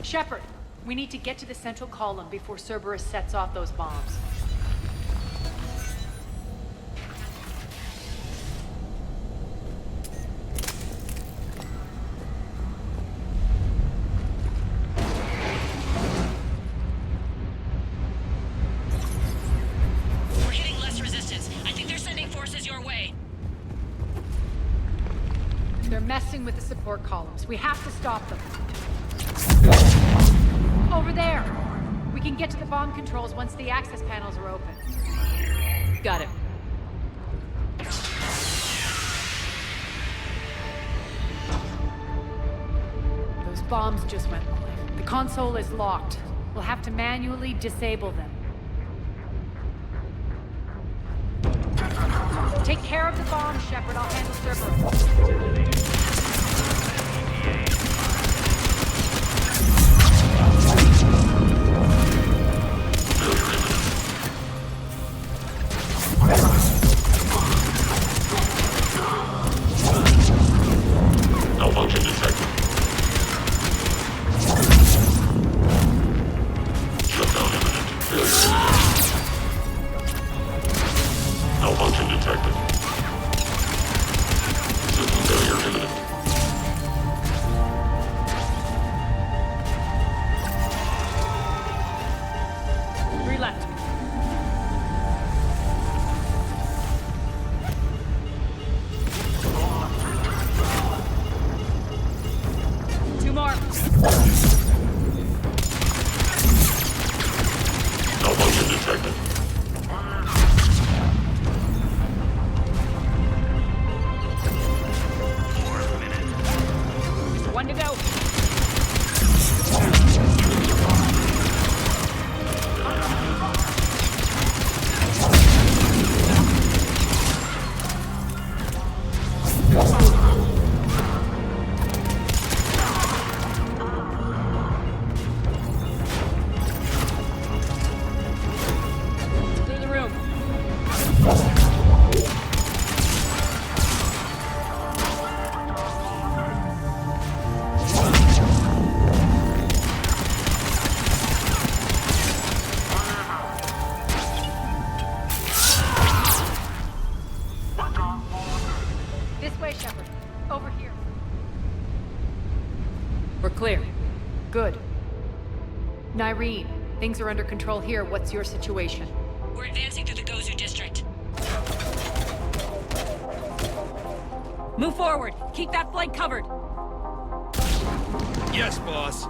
Shepard, we need to get to the central column before Cerberus sets off those bombs. We're hitting less resistance. I think they're sending forces your way. They're messing with the support columns. We have to stop them. Over there! We can get to the bomb controls once the access panels are open. Got it. Those bombs just went live. The console is locked. We'll have to manually disable them. Take care of the bombs, Shepard. I'll handle Cerberus. Malfunction detected. Shutdown imminent. Failure imminent. Malfunction detected. System failure imminent. Clear. Good. Nyreen, things are under control here. What's your situation? We're advancing through the Gozu district. Move forward. Keep that flank covered. Yes, boss.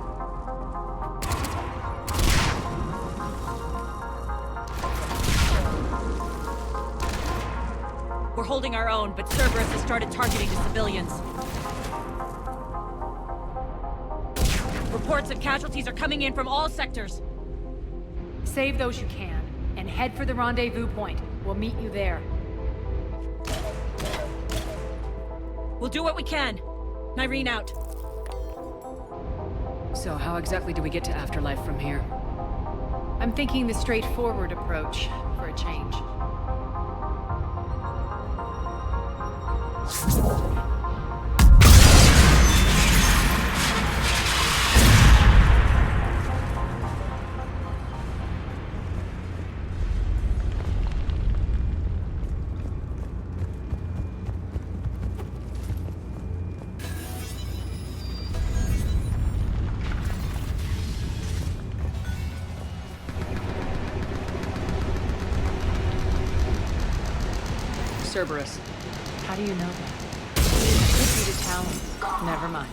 We're holding our own, but Cerberus has started targeting the civilians. Reports of casualties are coming in from all sectors. Save those you can, and head for the rendezvous point. We'll meet you there. We'll do what we can. Nyreen out. So how exactly do we get to Afterlife from here? I'm thinking the straightforward approach, for a change. Cerberus. How do you know that? Could be the Talon. Never mind.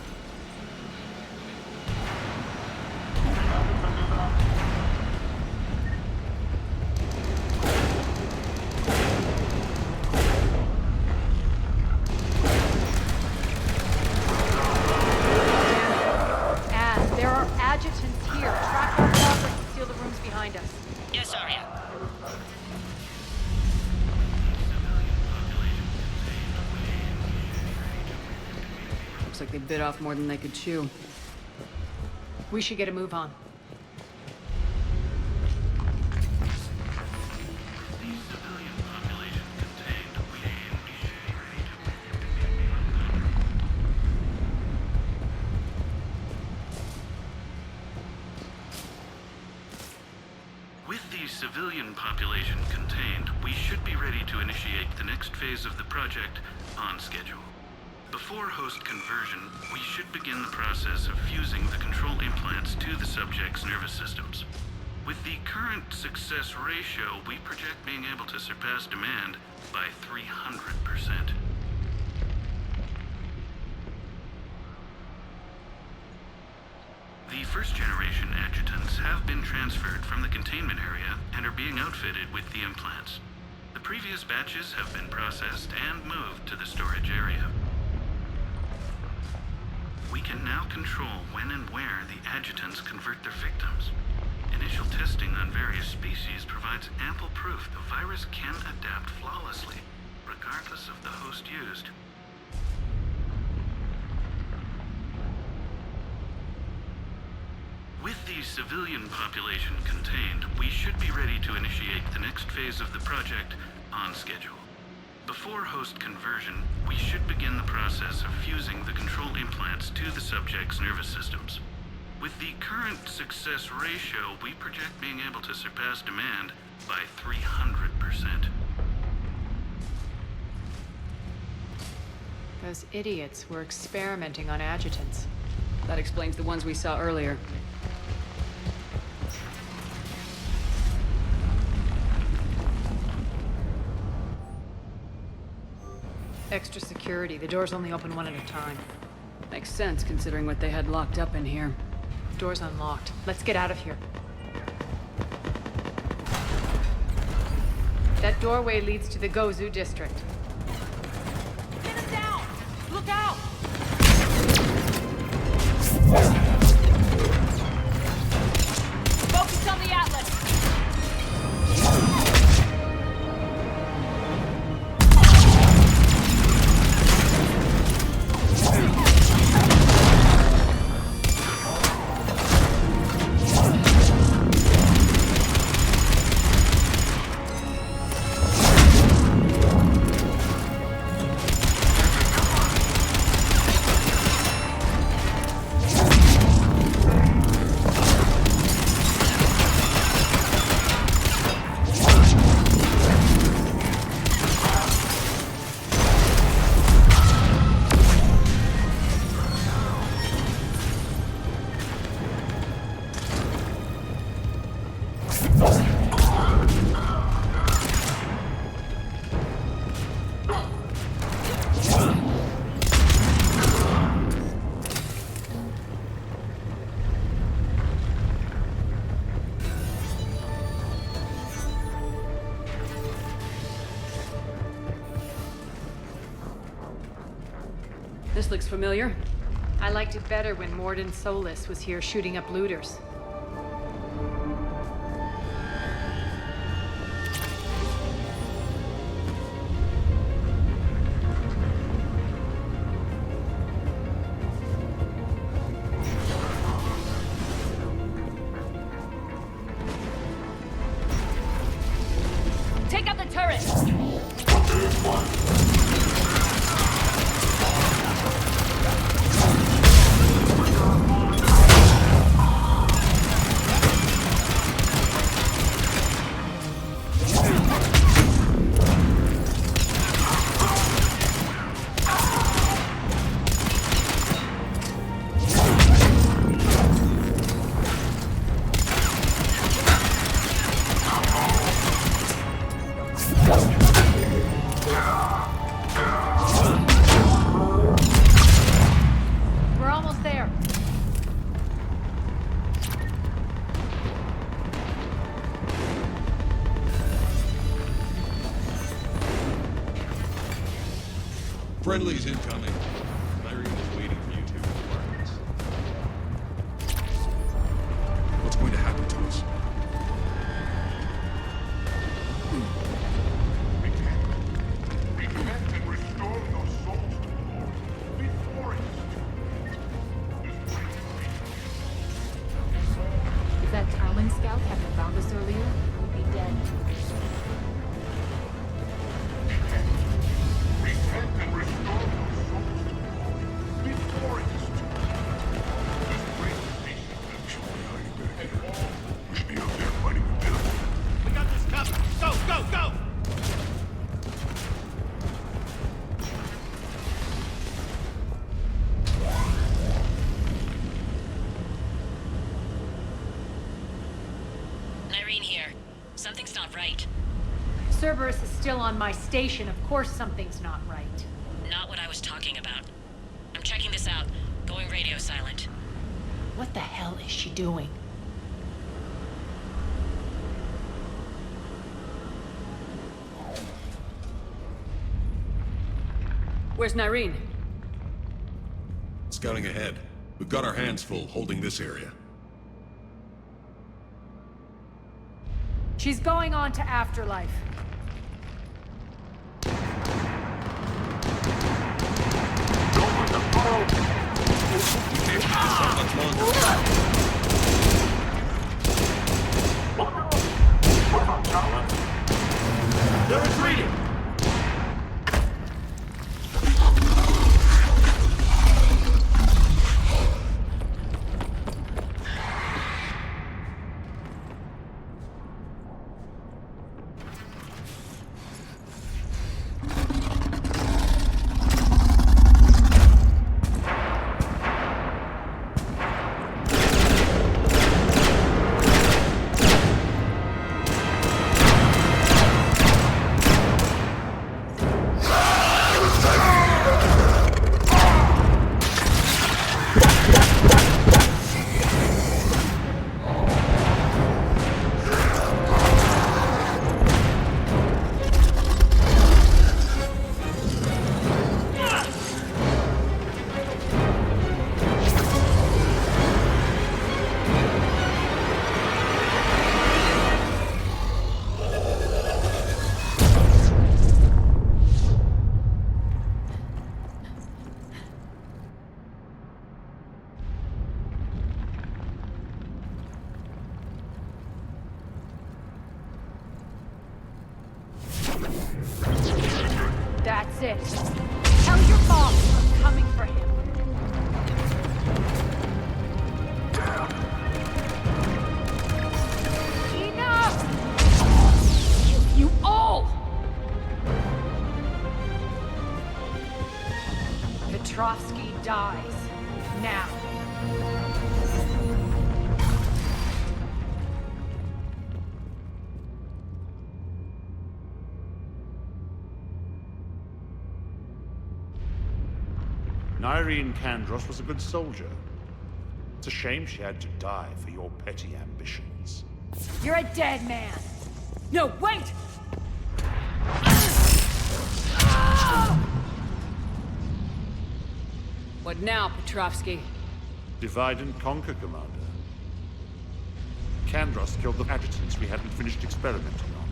There are adjutants here. Track our progress and steal the rooms behind us. Yes, Arya. Looks like they bit off more than they could chew. We should get a move on. With the civilian population contained, we should be ready to initiate the next phase of the project on schedule. Before host conversion, we should begin the process of fusing the control implants to the subject's nervous systems. With the current success ratio, we project being able to surpass demand by 300%. The first-generation adjutants have been transferred from the containment area and are being outfitted with the implants. The previous batches have been processed and moved to the storage area. We can now control when and where the adjutants convert their victims. Initial testing on various species provides ample proof the virus can adapt flawlessly, regardless of the host used. With the civilian population contained, we should be ready to initiate the next phase of the project on schedule. Before host conversion, we should begin the process of fusing the control implants to the subject's nervous systems. With the current success ratio, we project being able to surpass demand by 300%. Those idiots were experimenting on adjutants. That explains the ones we saw earlier. Extra security. The doors only open one at a time. Makes sense, considering what they had locked up in here. Door's unlocked. Let's get out of here. That doorway leads to the Gozu district. Get him down! Look out! Focus on the Atlas! This looks familiar. I liked it better when Mordin Solus was here shooting up looters. Take out the turret! We're almost there. Friendly's incoming. Irene is waiting for you two in the apartments. What's going to happen to us? Repent and restore those souls to the Lord before it If that Talon scout hadn't found us earlier, we'd be dead. Repent and restore those souls to the Lord before it is too late. This great nation actually hiding back here. We should be out there fighting the devil. We got this covered. Go, go, go! Irene here. Something's not right. Cerberus is still on my station. Of course something's not right. Not what I was talking about. I'm checking this out. Going radio silent. What the hell is she doing? Where's Nyreen? Scouting ahead. We've got our hands full holding this area. She's going on to Afterlife. They're retreating! That's it. Tell your boss I'm coming for him. Enough! You all! Petrovsky dies. Now. Nyreen Kandros was a good soldier. It's a shame she had to die for your petty ambitions. You're a dead man. No, wait! What now, Petrovsky? Divide and conquer, Commander. Kandros killed the adjutants we hadn't finished experimenting on.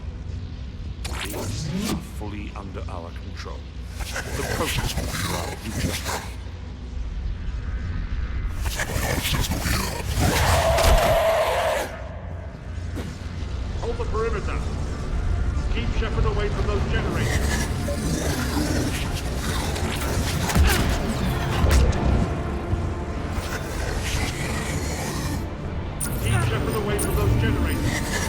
These are fully under our control. The process for our future. Hold the perimeter. Keep Shepard away from those generators. Keep Shepard away from those generators.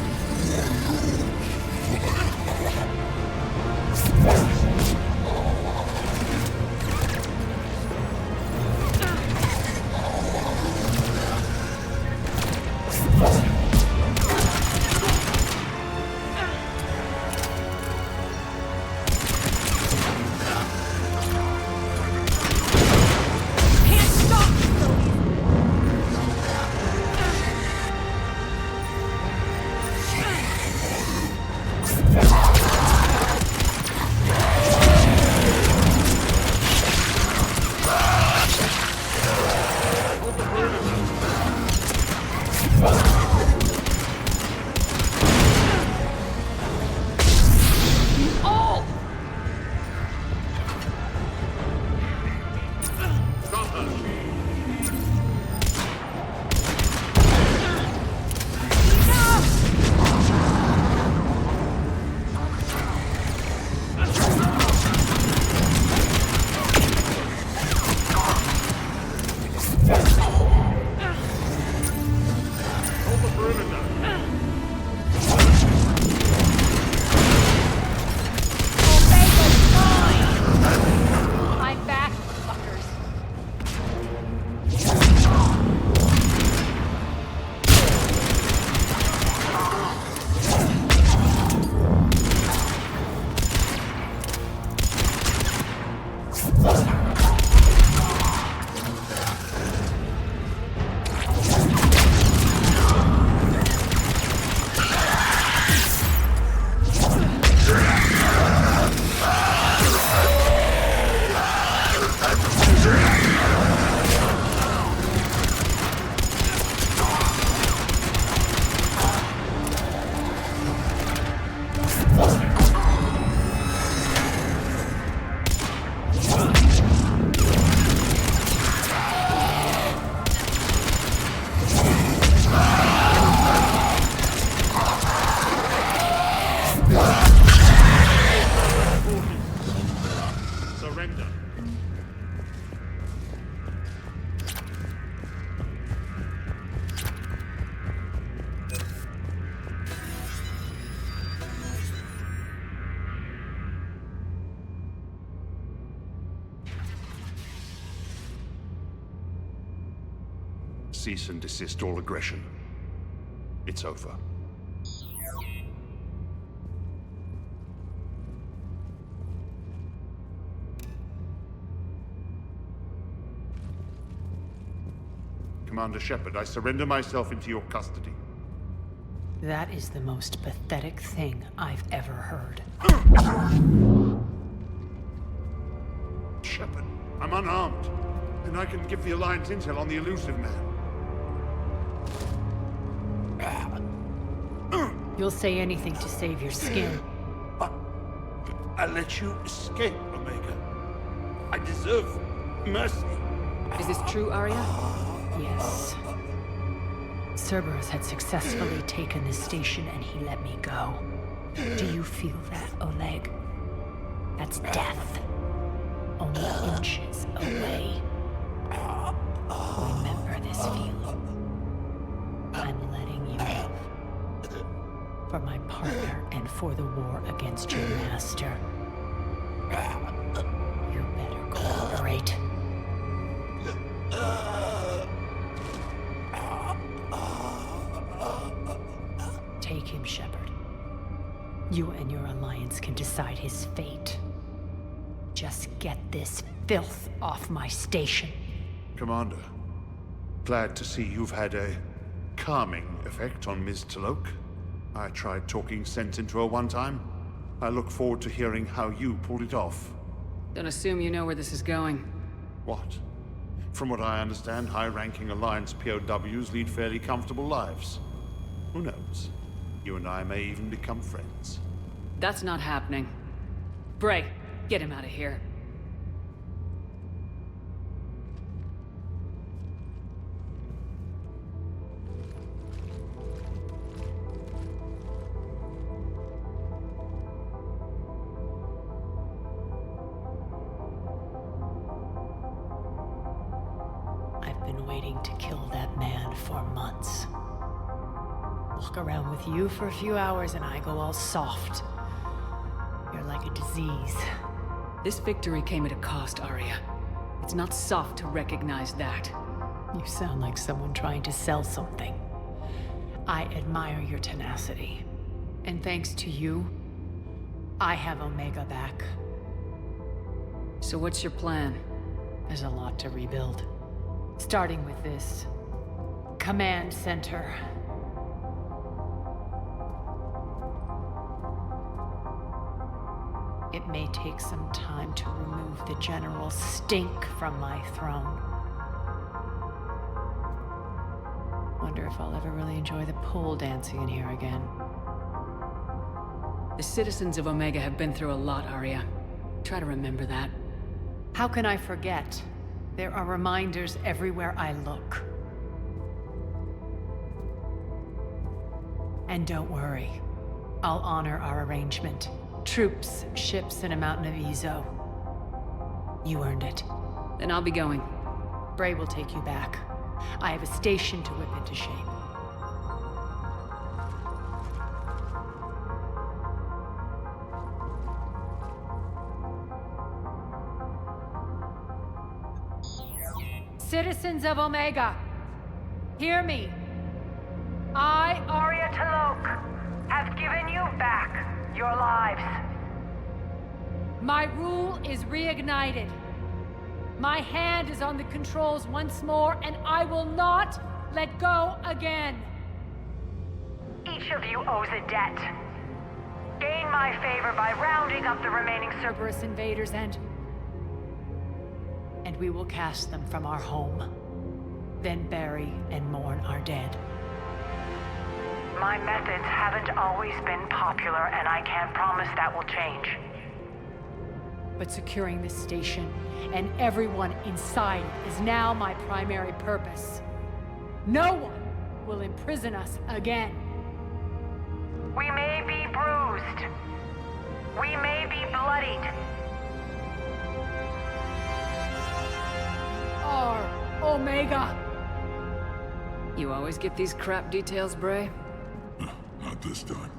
Cease and desist all aggression. It's over. Commander Shepard, I surrender myself into your custody. That is the most pathetic thing I've ever heard. Shepard, I'm unarmed, and I can give the Alliance intel on the Elusive Man. You'll say anything to save your skin. I let you escape, Omega. I deserve mercy. Is this true, Arya? Yes. Cerberus had successfully taken this station and he let me go. Do you feel that, Oleg? That's death. Only inches away. Remember this feeling. I'm letting you live. For my partner and for the war against your master. You better cooperate. Take him, Shepard. You and your Alliance can decide his fate. Just get this filth off my station. Commander, glad to see you've had a calming effect on Ms. T'Loak. I tried talking sense into her one time. I look forward to hearing how you pulled it off. Don't assume you know where this is going. What? From what I understand, high-ranking Alliance POWs lead fairly comfortable lives. Who knows? You and I may even become friends. That's not happening. Bray, get him out of here. I've been waiting to kill that man for months. Walk around with you for a few hours and I go all soft. You're like a disease. This victory came at a cost, Arya. It's not soft to recognize that. You sound like someone trying to sell something. I admire your tenacity. And thanks to you, I have Omega back. So what's your plan? There's a lot to rebuild. Starting with this command center. It may take some time to remove the general stink from my throne. Wonder if I'll ever really enjoy the pole dancing in here again. The citizens of Omega have been through a lot, Arya. Try to remember that. How can I forget? There are reminders everywhere I look. And don't worry, I'll honor our arrangement. Troops, ships, and a mountain of Ezo. You earned it. Then I'll be going. Bray will take you back. I have a station to whip into shape. Citizens of Omega, hear me. I, Arya T'Loak, have given you back your lives. My rule is reignited. My hand is on the controls once more, and I will not let go again. Each of you owes a debt. Gain my favor by rounding up the remaining Cerberus invaders and we will cast them from our home. Then bury and mourn our dead. My methods haven't always been popular, and I can't promise that will change. But securing this station and everyone inside is now my primary purpose. No one will imprison us again. We may be bruised. We may be bloodied. Our Omega. You always get these crap details, Bray? Not this time.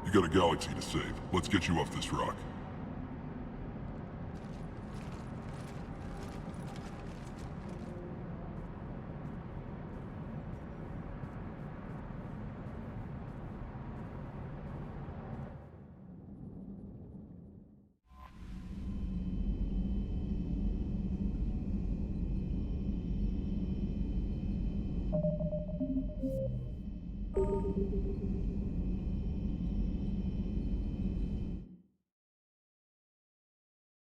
You got a galaxy to save. Let's get you off this rock.